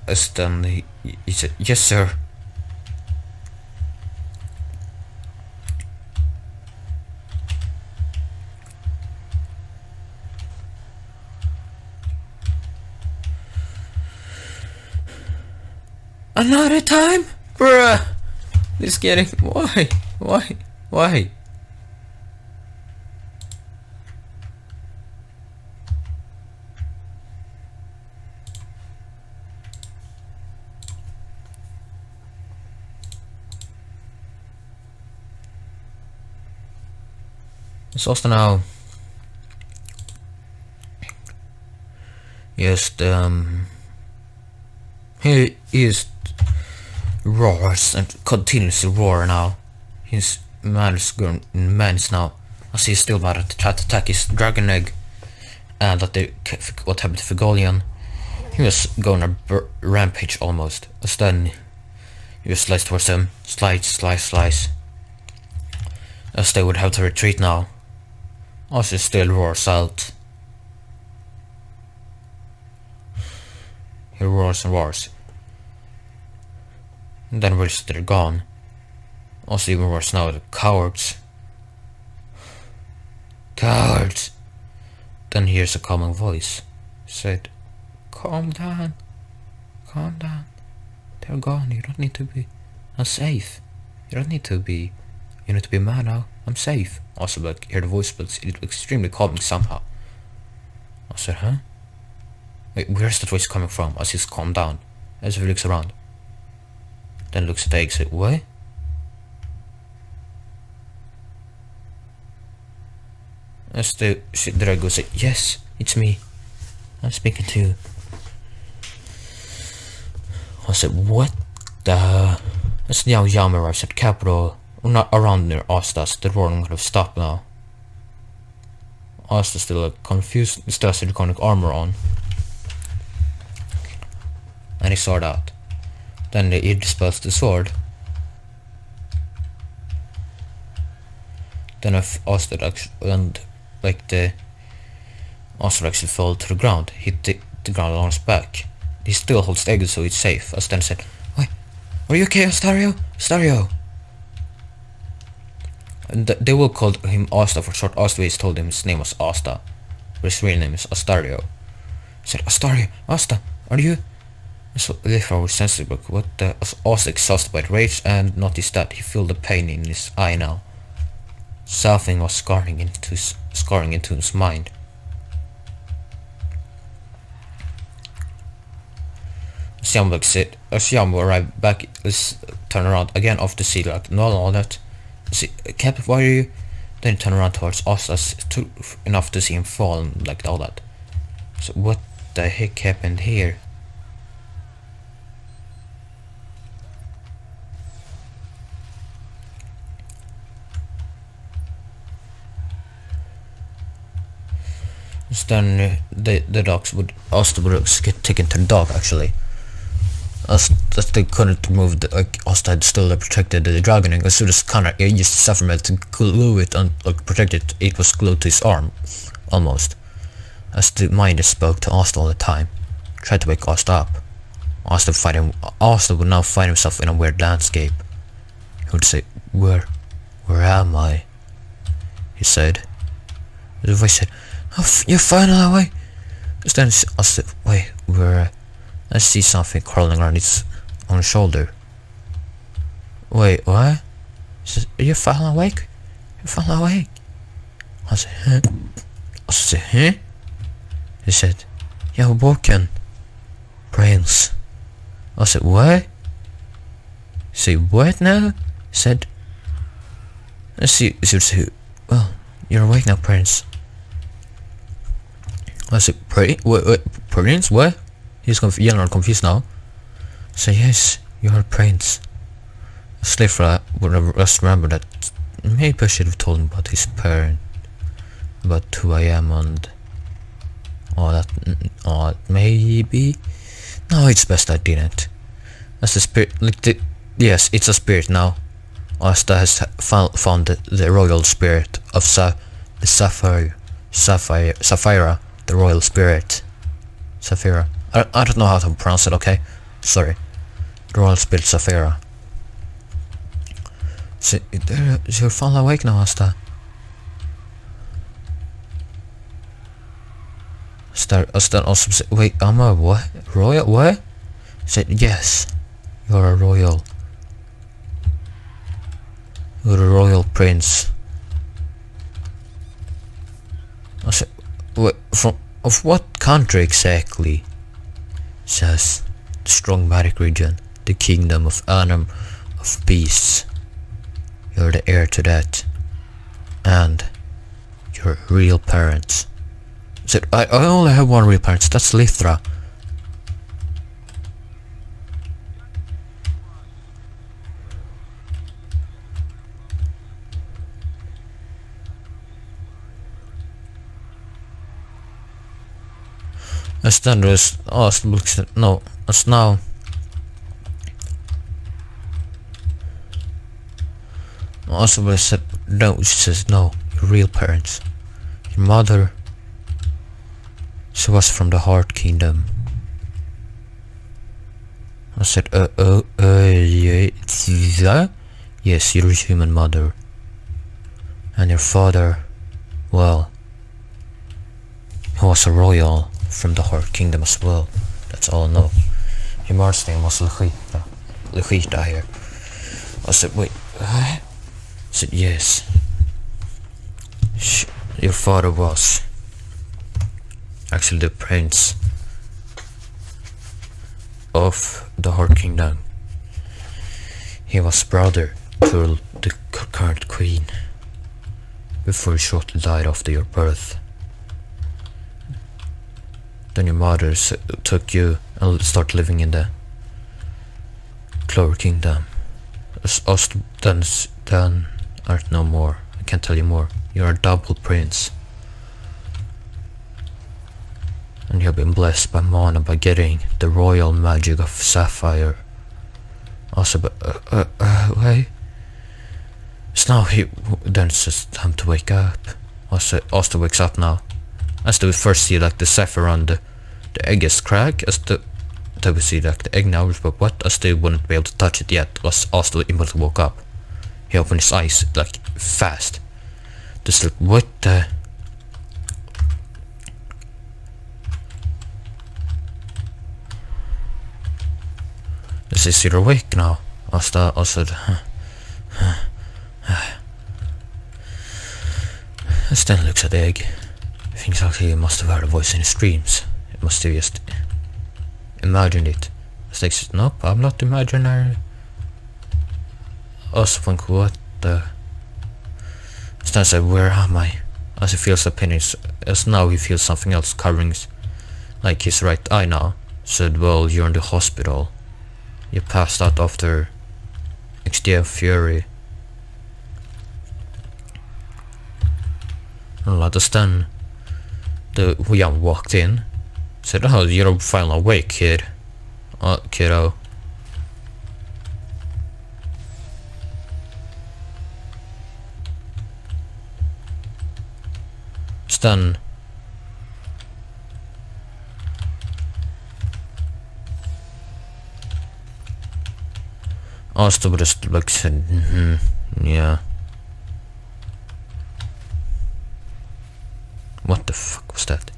as then he said, yes, sir. Another time? Bruh! This getting... Why? It's also now... Yes, he is... roars and continuously roar now. His man is going immense now, as he's still about to try to attack his dragon egg, and that what happened to Figolian. He was going a rampage almost, as then he was sliced towards him, slice, as they would have to retreat now, as he still roars out. He roars and roars. And then they're gone. Also even worse now, the cowards. Cowards! Then here's a calming voice. Said, calm down. They're gone, you don't need to be... I'm safe. You need to be mad now. I'm safe. Also like, hear the voice, but it's extremely calming somehow. I said, huh? Wait, where's that voice coming from? As he's calmed down. As he looks around. Then looks at the exit. What? As the dragon said, yes, it's me. I'm speaking to you. I said, what the... As now Yami arrives at capital, not around near Asta, the roaring could have stopped now. Asta still confused, still has the draconic armor on. And he sword out. Then he dispels the sword. Then if Asta and like the Asta actually fell to the ground, hit the ground on his back. He still holds the exit, so it's safe. As then said, "Wait, are you okay, Astario?" And they will call him Asta for short. Asta always told him his name was Asta, but his real name is Astario. He said, "Astario, Asta, are you?" So Lithar was sensitive, but was also exhausted by the rage, and noticed that he felt the pain in his eye now. Something was scarring into his mind. As Yamo arrived back, let's turn around again off the sea like not all that. See, Captain, why are you? Then turn around towards us as enough to see him fall and like all that. So what the heck happened here? Then the dogs would also get taken to the dog actually. As they couldn't move the Asta had still protected the dragon, and as soon as Connor used the Suffermelt to glue it and protect it, it was glued to his arm almost. As the mind spoke to Asta all the time, tried to wake Asta up. Asta would now find himself in a weird landscape. He would say, Where am I? He said. The voice said, Oh, you're finally awake. Then Asta, wait, I see something crawling around his own shoulder. Wait, what? He says, Are you finally awake? You're finally awake. I said, Huh? I said, Huh? He said, You're woken. Brains. I said, What? He said, What now? He said, she would say, Well, you're awake now, Prince. I said, Prince? What? He's confused now. I said, Yes, you're a prince. Slipper would just remember that maybe I should have told him about his parent, about who I am and all that. Maybe. No, it's best I didn't. As the spirit, yes, it's a spirit now. Asta has found the royal spirit of the Sapphira, the royal spirit. Sapphira. I don't know how to pronounce it, okay? Sorry. The royal spirit Sapphira. So, you're finally awake now, Asta. Asta also said, Wait, am I what? Royal? What? He said, Yes, you're a royal. You're a royal prince. I said, Wait, of what country exactly? Says, the strong magic region, the kingdom of beasts. You're the heir to that. And your real parents. I said, I only have one real parent, that's Lithra. As then was no, as now. Also said no, she says no, your real parents. Your mother, she was from the Heart Kingdom. I said, yeah, yes, your human mother. And your father, well, he was a royal from the Heart Kingdom as well. That's all I know. Your mother's name was Lechita here. I said, wait, what? I said, yes. Your father was actually the prince of the Heart Kingdom. He was brother to the current queen before he shortly died after your birth. Then your mother took you and started living in the Clover Kingdom. Us then aren't no more. I can't tell you more. You're a double prince. And you have been blessed by Mana by getting the royal magic of Sapphire. Also, wait. So now then it's just time to wake up. Asta wakes up now. As we first see like the Sapphire on the egg is cracked. Then we see like the egg now, but what? As they wouldn't be able to touch it yet. Asta immediately woke up. He opened his eyes like fast. Just like what the. Is you're awake now? Asta said, Stan looks at the egg. He thinks actually he must have heard a voice in his dreams. It must have just imagined it. Stan says, nope, I'm not imaginary. Also think, what the. Stan said, where am I? As he feels a pain, as now he feels something else covering like his right eye now. Said, well, you're in the hospital. You passed out after XDF Fury. And let us then. The young walked in. Said, oh, you're finally awake, kid. Kiddo. Stan. Asta just like said, yeah. What the fuck was that?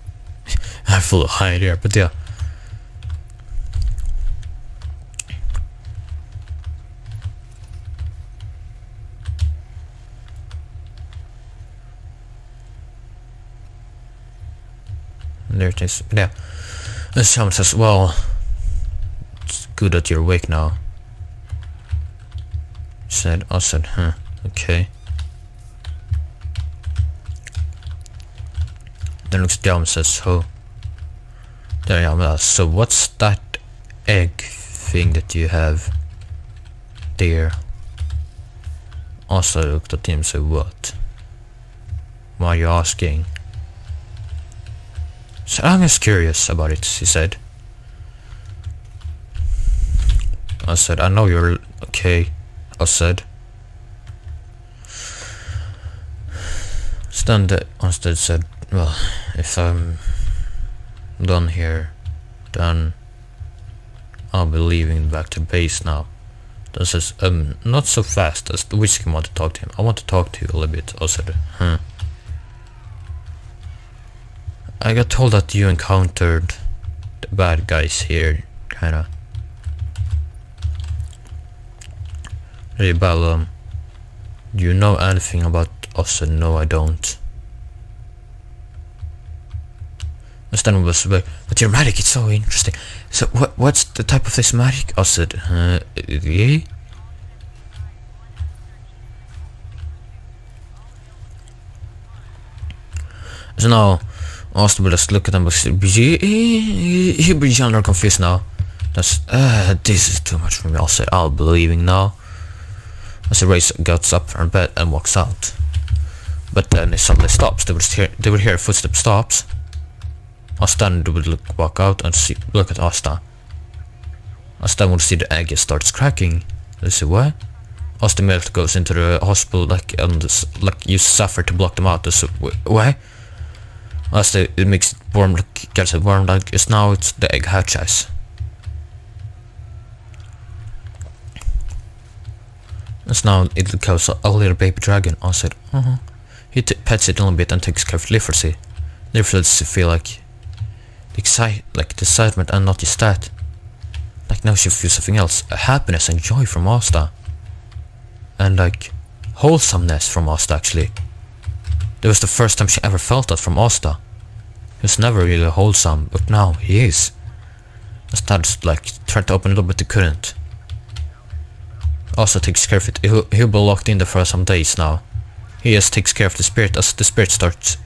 I flew high there, but yeah. There it is. Yeah. And someone says, well, it's good that you're awake now. I said, okay. Then looks down and says, oh. There I am. So what's that egg thing that you have there? Also looked at him and said, what? Why are you asking? So I'm just curious about it, he said. I said, I know you're okay. I said. Stand instead said, well, if I'm done here, then I'll be leaving back to base now. Then says, not so fast as the whiskey want to talk to him. I want to talk to you a little bit. I said, I got told that you encountered the bad guys here, kinda. Rebel, do you know anything about us? No, I don't. And Stan was like, but your magic, it's so interesting. So what's the type of this magic? I said, yeah? So now, Austin will just look at him and say, he be generally confused now. That's, this is too much for me. I said, I'll be leaving now. I said, Ray gets up from bed and walks out. But then it suddenly stops. They would hear footsteps stops. Asta would walk out and look at Asta. Asta would see the egg starts cracking. They say, what? Asta immediately goes into the hospital and use suffer to block them out. They say, what? Asta it makes it warm, gets it warm like it's the egg hatches. And now it becomes a little baby dragon. I said, He pets it a little bit and takes care of Literacy. Literacy feel like the excitement and not just that. Like now she feels something else. A happiness and joy from Asta. And like wholesomeness from Asta actually. That was the first time she ever felt that from Asta. He was never really wholesome, but now he is. Asta tried to open a little bit, he couldn't. Asta takes care of it. He'll be locked in there for some days now. He just takes care of the spirit as the spirit starts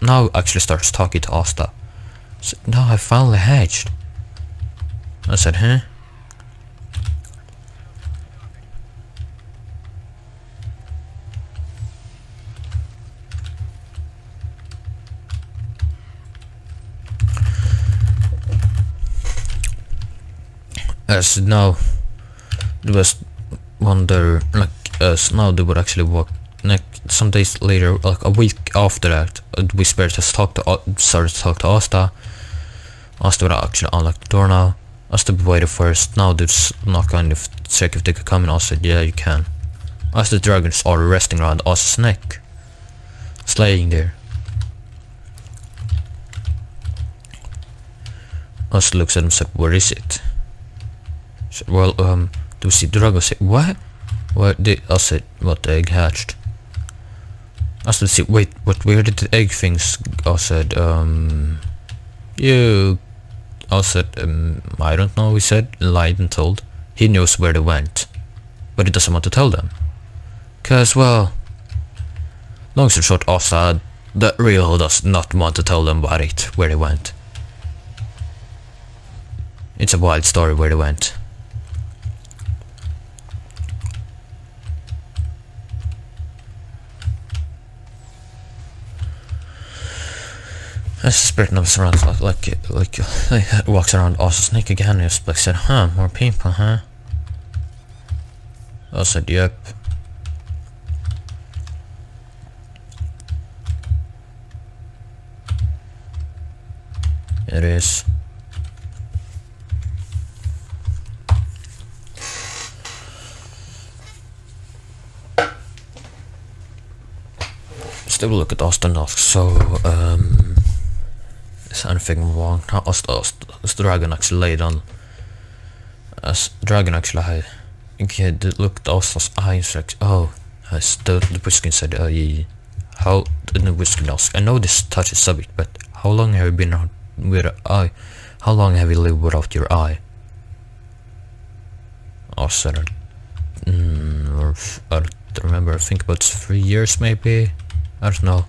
talking to Asta. So, now I finally hatched. I said, As now, there was wonder, now they would actually walk, some days later, a week after that, we started to talk to Asta. Asta would actually unlock the door now. Asta waited first, now they're just not going to check if they could come in. Asta said, yeah, you can. Asta the dragons are resting around Asta's neck. It's laying there. Asta looks at him and said, where is it? Said, well, do we see the dragon? Say, what? I said, what, the egg hatched? I said, see, wait, where did the egg things? I said, I said, I don't know, he said, lied and told. He knows where they went, but he doesn't want to tell them. Cause, well, long story short, Asta, the real does not want to tell them about it, where they went. It's a wild story where they went. As the spirit knows around like walks around Asta's neck again, and just said, more people, huh? I said, yep. It is. Still look at Asta and ask, so, is anything wrong? Is the dragon actually laid on? As the dragon actually had, he looked at Asta's eyes like, oh, as the Whiskin said, how, the Whiskin asked, I know this touches subject, but how long have you been with an eye? How long have you lived without your eye? Asta said, I don't remember, I think about 3 years maybe? I don't know.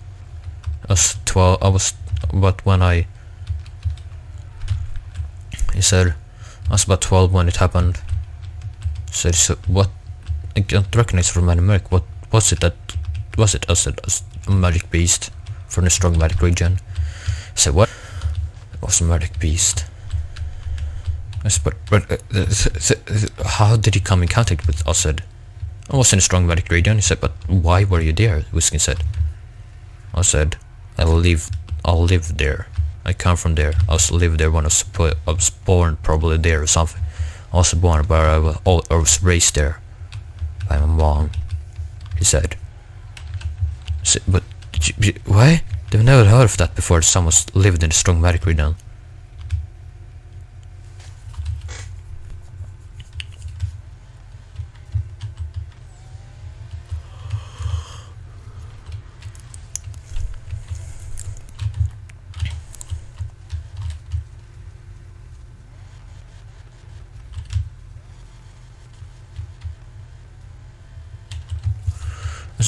I was 12, but when he said, I was about 12 when it happened. So what, I can't recognize from any magic, what was it? I said, a magic beast from the strong magic region. I said, what? It was a magic beast. I said, but how did he come in contact with us? I said, I was in a strong magic region. He said, but why were you there? Whiskin said. I said, I'll live there. I come from there. I was live there when I was born, probably there or something. I was born, but I was raised there by my mom. He said, but why? They've never heard of that before. Someone's lived in a strong magic region.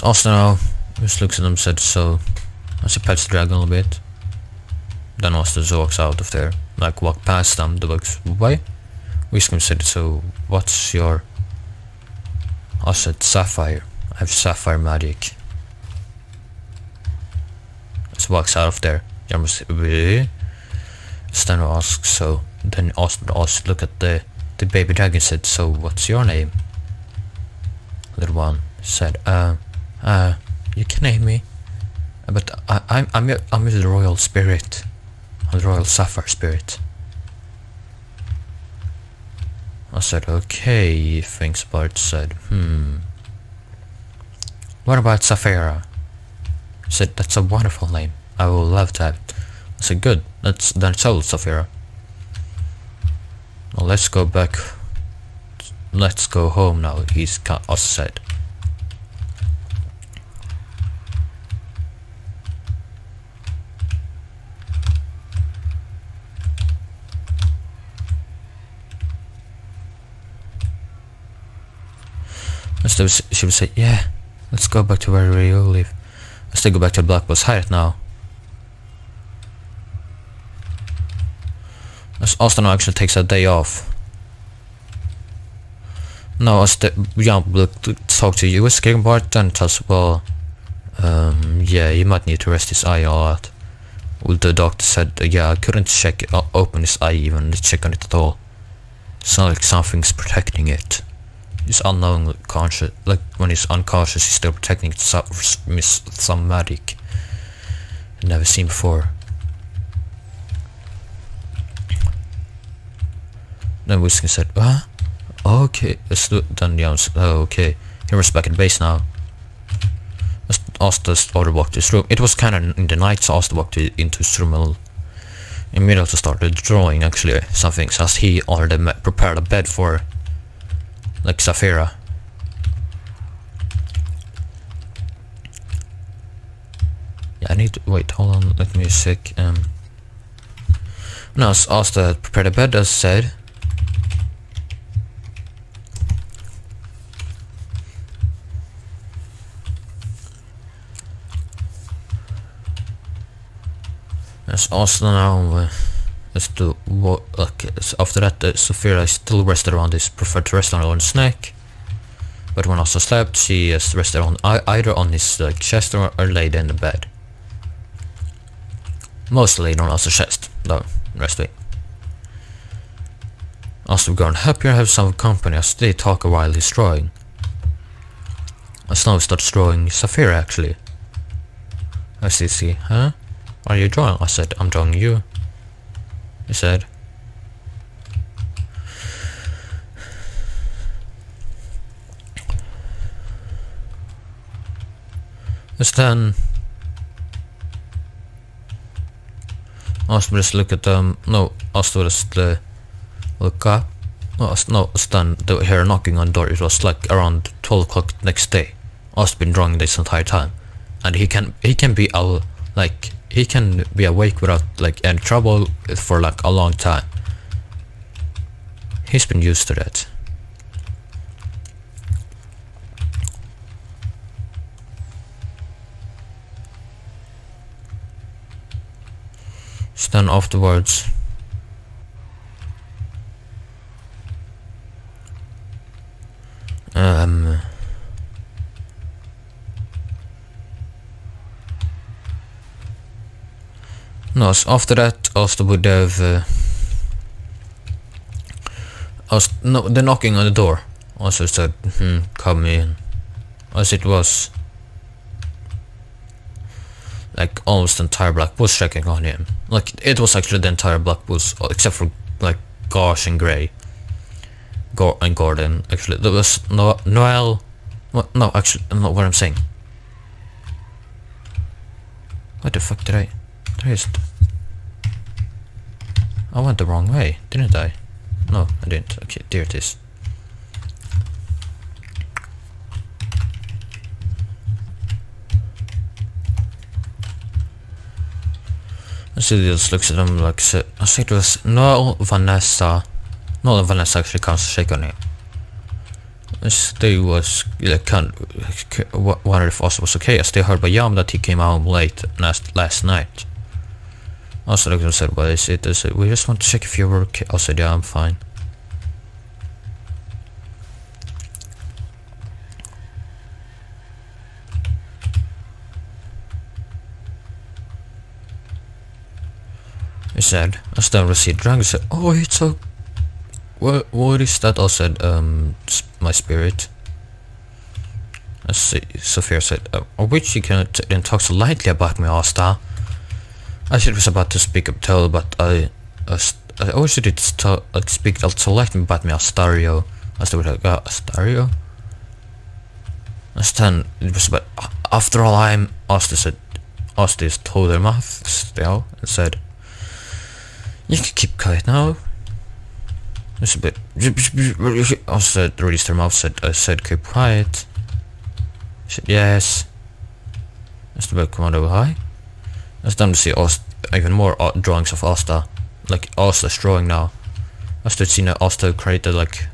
Asta now just looks at them and said, so, as he pets the dragon a little bit. Then Asta just walks out of there, like walk past them, the bugs, why? Whiskin said, so, what's your... I said, sapphire. I have sapphire magic. Just walks out of there. Stan asks, so, then Asta look at the baby dragon, said, so, what's your name? Little one said, you can name me, but I'm the royal spirit. I'm the royal sapphire spirit. I said, okay, he thinks about it, said, what about Sapphira? He said, that's a wonderful name. I will love to have it. I said, good, then tell Sapphira. Well, let's go back. Let's go home now, he's also said. She would say, yeah, let's go back to where we all live. Let's go back to the Black Boss Hyatt now. Asta now actually takes a day off. No, as the young will talk to you, was getting part and tells, well, yeah, you might need to rest his eye a lot. Well, the doctor said, yeah, I couldn't open his eye even, check on it at all. It's not like something's protecting it. He's unknowingly conscious, like when he's unconscious, he's still protecting some magic I've never seen before. Then Whiskin said, okay, then Jones, okay, he was back at base now. Asta walked to his room. It was kinda in the night, so Asta walked into his room and immediately started drawing actually some things, as he already prepared a bed for like Sapphira. Yeah, I need to wait, hold on, let me check. No, Asta prepared a bed as said. As Asta now after that, Sapphira is still rested on this, preferred to rest on her own neck. But when Asta slept, she rested on either on his chest or laid in the bed. Mostly laid on Asta's chest, though, rest way. Asta would go and happier have some company as they talk while he's drawing. As now he starts drawing Sapphira actually. I see, huh? Are you drawing? I said, I'm drawing you. He said. Just then, Asta just look at no, Asta just look up. No, Stan, they were here knocking on the door. It was like around 12 o'clock next day. Asta been drawing this entire time, and he can be like he can be awake without like any trouble for like a long time. He's been used to that. Then afterwards, no, so after that, Asta would have no, the knocking on the door. Also said, come in, as it was like almost the entire black bus checking on him. Like it was actually the entire black bus except for like Gosh and Gray. And Gordon. Actually, there was Noel. No, actually, not what I'm saying. What the fuck did I? I went the wrong way, didn't I? No, I didn't. Okay, there it is. Celia just looks at him like, I said it was Noel, Vanessa. Noel and Vanessa actually comes to shake on him. They was like, wondered if Asta was okay, as they heard by Yam that he came home late last night. Asta looked and said, what is it? I said, we just want to check if you were okay. I said, yeah, I'm fine. He said, as then received drunk, he said, oh, it's so... What is that? I said, my spirit. As Sophia said, which you can then talk so lightly about me, Asta. I was about to speak up tell, but I always did speak so lightly about me, Astario. As they would have got Astario. As then it was about, after all, I'm... Asta said, Asta is told her mouth still, and said, you can keep quiet now. It's a bit. I said, released her mouth. I said, keep quiet. She said, yes. That's the bit commando high. It's done to see even more drawings of Asta, like Asta's drawing now. I stood seeing Asta created like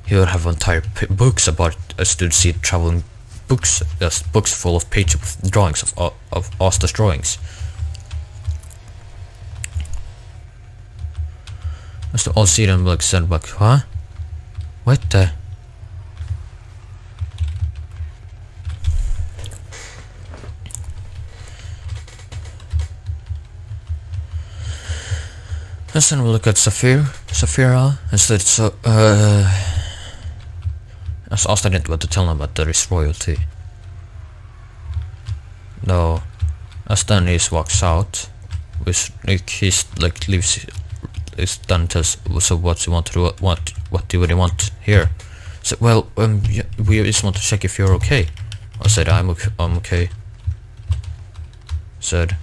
he would have entire books about. I stood see traveling books, just books full of pages with drawings of Asta's drawings. I still all see them like said like, huh? What the? And then we'll look at Saphira, and said so as Asta didn't want to tell him about there is royalty. No. As then he walks out, which like he's like leaves. Is done tells so what you want to do, what do you want here? So well yeah, we just want to check if you're okay. I said I'm okay. Said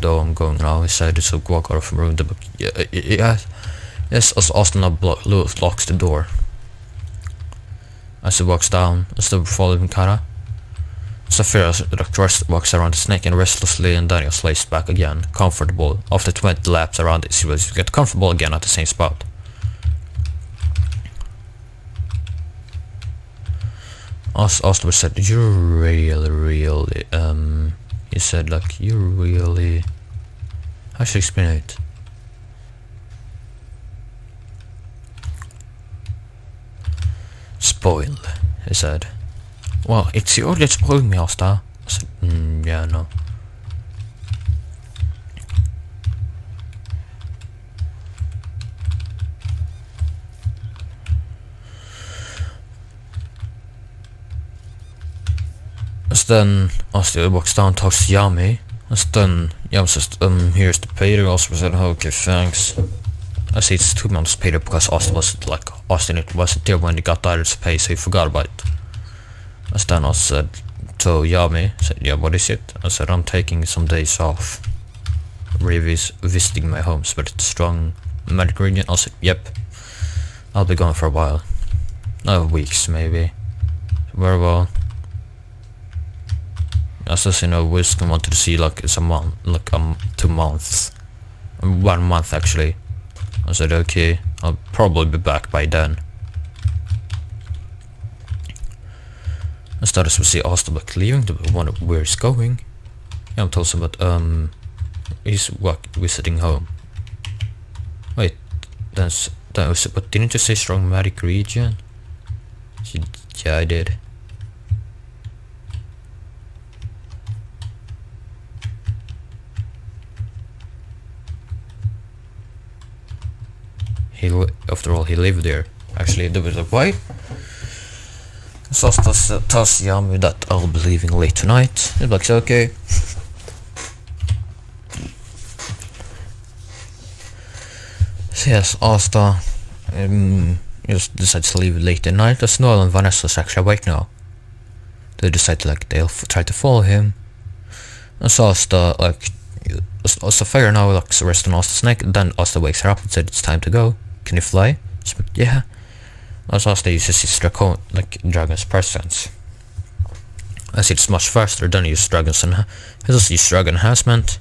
though I'm going now. He said so walk out of the room. The book yeah yes as Austin locks the door. As he walks down, as the following Kara. Saphira walks around the snake and restlessly, and Daniel lays back again, comfortable. After 20 laps around it, she will get comfortable again at the same spot. Oscar said, you're really, he said like, you're really, how should I explain it? Spoiled, he said. Well, it's you that spoiled me, Asta. I said, yeah, no. As then Asta walks down, talks to Yami. As then Yami says, here's the payday. Asta said, okay, thanks. I say it's 2 months payday because Asta wasn't there when he got the pay, so he forgot about it. As then I said to Yami, said, yeah, what is it? I said, I'm taking some days off. visiting my homes, but it's strong magic region. I said, yep, I'll be gone for a while. Weeks maybe. Very well. Assassin of Wisdom wanted to see like 2 months. 1 month actually. I said okay, I'll probably be back by then. I started to see Asta like leaving, to wonder where he's going. Yeah, I'm told him, but he's visiting home. Wait, but didn't you say strong magic region? Yeah, I did. After all, he lived there. Actually, there was like, why? Asta tells Yami that I'll be leaving late tonight. He's like, okay. So yes, Asta just decides to leave late at night. As Noel and Vanessa's actually awake now. They decide to they'll try to follow him. And so Asta Asta fire now arrests Asta's neck. Then Asta wakes her up and said it's time to go. Can you fly? She's like, yeah. As Asta uses his dragon's presence. As it's much faster than he uses dragons and he does use dragon enhancement.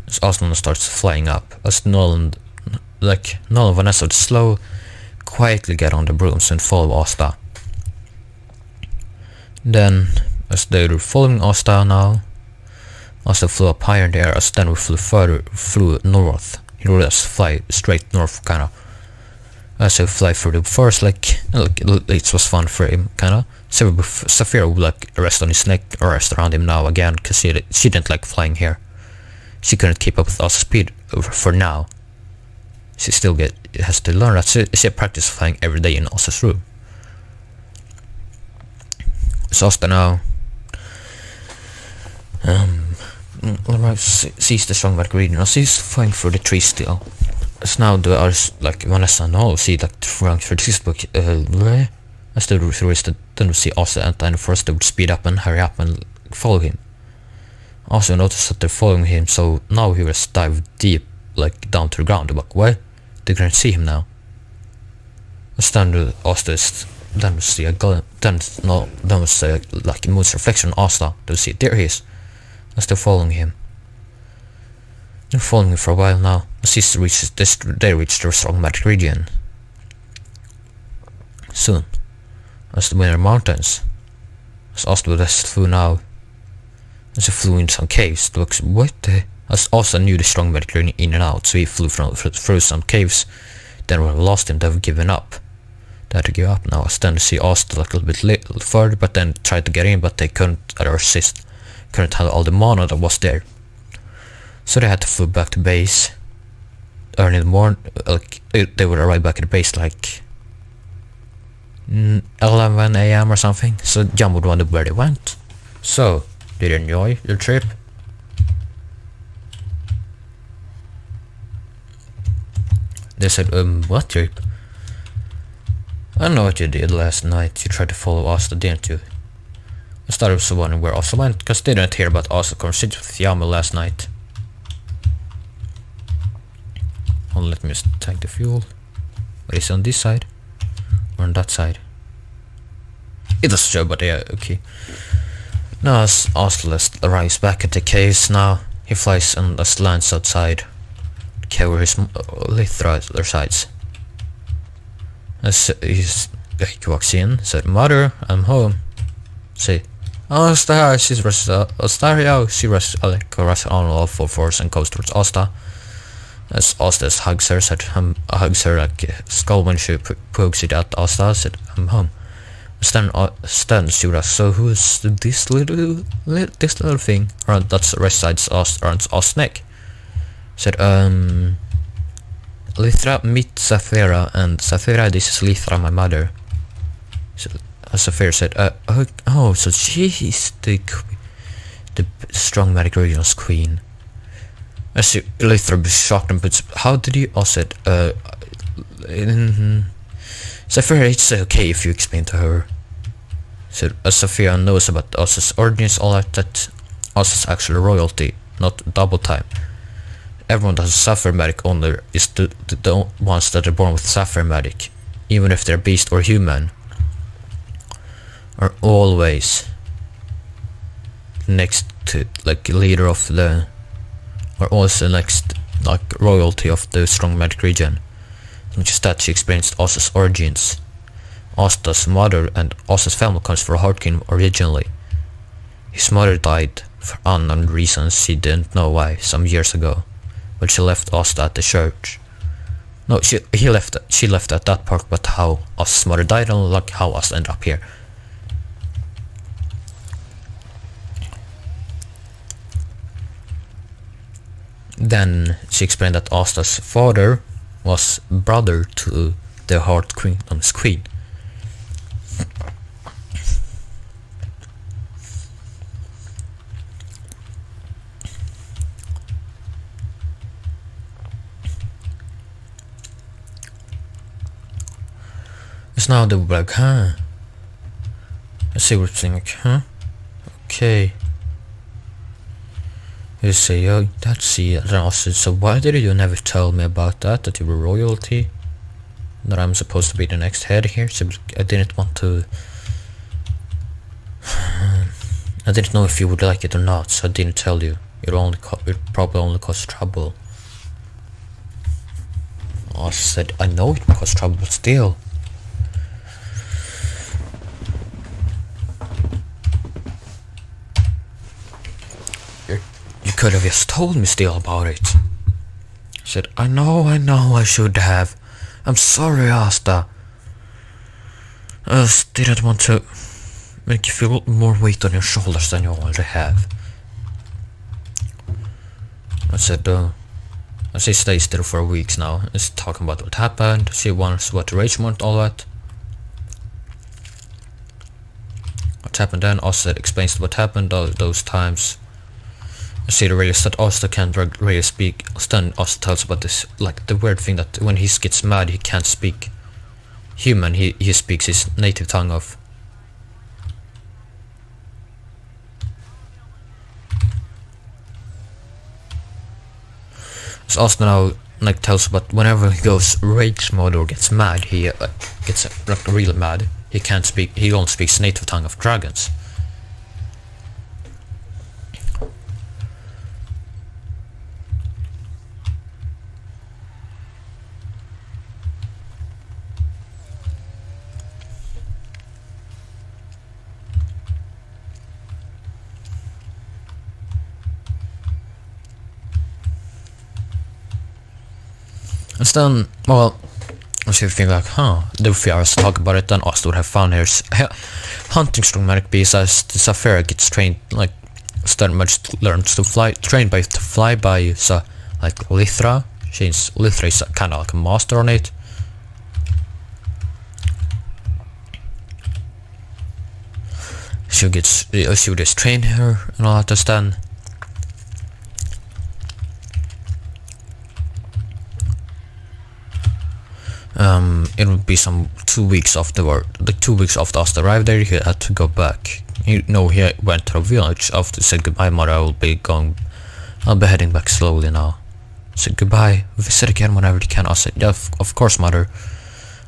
As Asta starts flying up, as Noel and Vanessa would quietly get on the brooms and follow Asta. Then, as they were following Asta now, Asta flew up higher in the air, as then we flew north. He would just fly straight north, kinda. As he fly through the forest, it was fun for him, kinda. So Saphira would rest on his neck, or rest around him now again, cause she didn't like flying here. She couldn't keep up with Asta's speed for now. She still has to learn that. She practices flying every day in Asta's room. So Asta now sees the strong magic region. She's flying through the trees still. As now the others Vanessa and Noel see running through this book. As they then we see Asta enter the forest. They would speed up and hurry up and follow him. Also notice that they're following him, so now he was dive deep, down to the ground. What? They couldn't see him now. Then Asta then we see a moon's reflection on Asta. They see there he is. As they're following him. They're following him for a while now. As they reach the strong magic region. Soon. As the winter mountains. As Asta just flew now. As he flew in some caves, as Asta knew the strong magic region in and out, so he flew through some caves. Then when we lost him, they've given up. They had to give up now. As then to see Asta a little bit further, but then tried to get in, but they couldn't resist. Couldn't handle all the mana that was there. So they had to fly back to base. Early in the morning, they would arrive back at the base 11 AM or something. So Jan would wonder where they went. So, did you enjoy your trip? They said, what trip? I know what you did last night. You tried to follow Asta, didn't you? I started also wondering where Asta went, because they didn't hear about Asta's conversation with Yami last night. Oh, let me just tank the fuel. What is it on this side? Or on that side? It doesn't show, but yeah, okay. Now as Asta arrives back at the caves now, he flies and lands outside the cave where his Lythra resides. As he walks in, said, "Mother, I'm home." Say, Asta, she rushes on all four fours and goes towards Asta. As Asta hugs her, skull when she pokes it at Asta, said, "I'm home." Stan she was, so who's this little thing? Or that's resides around Asta's neck. Said, Lythra, meet Saphira, and Saphira, this is Lythra, my mother. So, Saphira said, oh, so she's the strong magic region's queen. As Lythra was shocked and puts, how did you? I said, Saphira, it's okay if you explain to her. Said, Saphira knows about us origins, all that us is actually royalty, not double time. Everyone that has Sapphire Magic only is the ones that are born with Sapphire Magic, even if they're beast or human, are always next to like leader of the, or also next like royalty of the strong magic region, which is that she experienced Osa's origins. Asta's mother and Osa's family comes from Heart Kingdom originally. His mother died for unknown reasons, she didn't know why, some years ago, but she left Asta at the church. No, she left at that part, but how Asta's mother died and like how Asta ended up here. Then she explained that Asta's father was brother to the Heart Kingdom's queen. So now they were like, huh? I see what you're saying, like, huh? Okay. You say, oh, that's it. And I said, so why did you never tell me about that you were royalty? That I'm supposed to be the next head here? So I didn't want to... I didn't know if you would like it or not, so I didn't tell you. It probably only cause trouble. I said, I know it would cause trouble, but still. You could have just told me still about it. I said, I know, I should have. I'm sorry, Asta. I just didn't want to make you feel more weight on your shoulders than you already have. I said, she stays there for weeks now. She's talking about what happened. She wants what rage want, all that. What happened then? Asta explains what happened those times. See the realist that Asta can't really speak. Then Asta tells about this, like the weird thing that when he gets mad he can't speak human, he speaks his native tongue of. So Asta now like tells about whenever he goes rage mode or gets mad, he gets like really mad. He can't speak, he only speaks native tongue of dragons. And then, well, I was thinking like, if we are to talk about it, then Asta would have found her hunting strong magic beasts as the Sapphire gets trained, like, learns to fly, trained to fly by, like, Lithra. Lithra is kinda like a master on it. She would just train her and all that, then it would be some 2 weeks afterward. Like 2 weeks after Asta arrived there, he had to go back. He went to the village after said goodbye, mother. I'll be heading back slowly now. Said goodbye, visit again whenever you can. I said, yeah, of course, mother.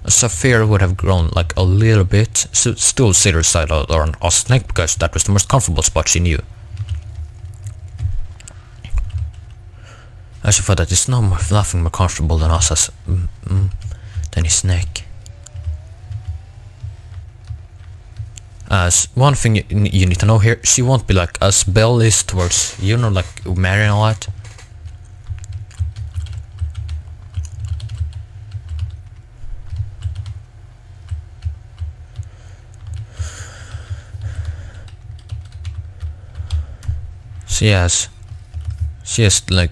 Sapphire would have grown like a little bit, so still sit her side on Asta's neck because that was the most comfortable spot she knew. I she thought that there's nothing more comfortable than Asta's than his neck. As one thing you need to know here, she won't be like as Belle is towards, you know, like Mary and all that. She has like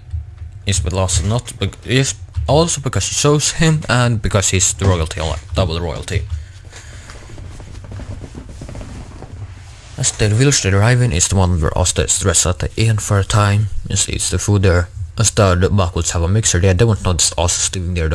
is with Lawson, not is also because she shows him and because he's the royalty, like double the royalty. As the village they're arriving is the one where Asta is dressed at the inn for a time and eats the food there. As the backwoods have a mixer there, they won't notice Asta living there though.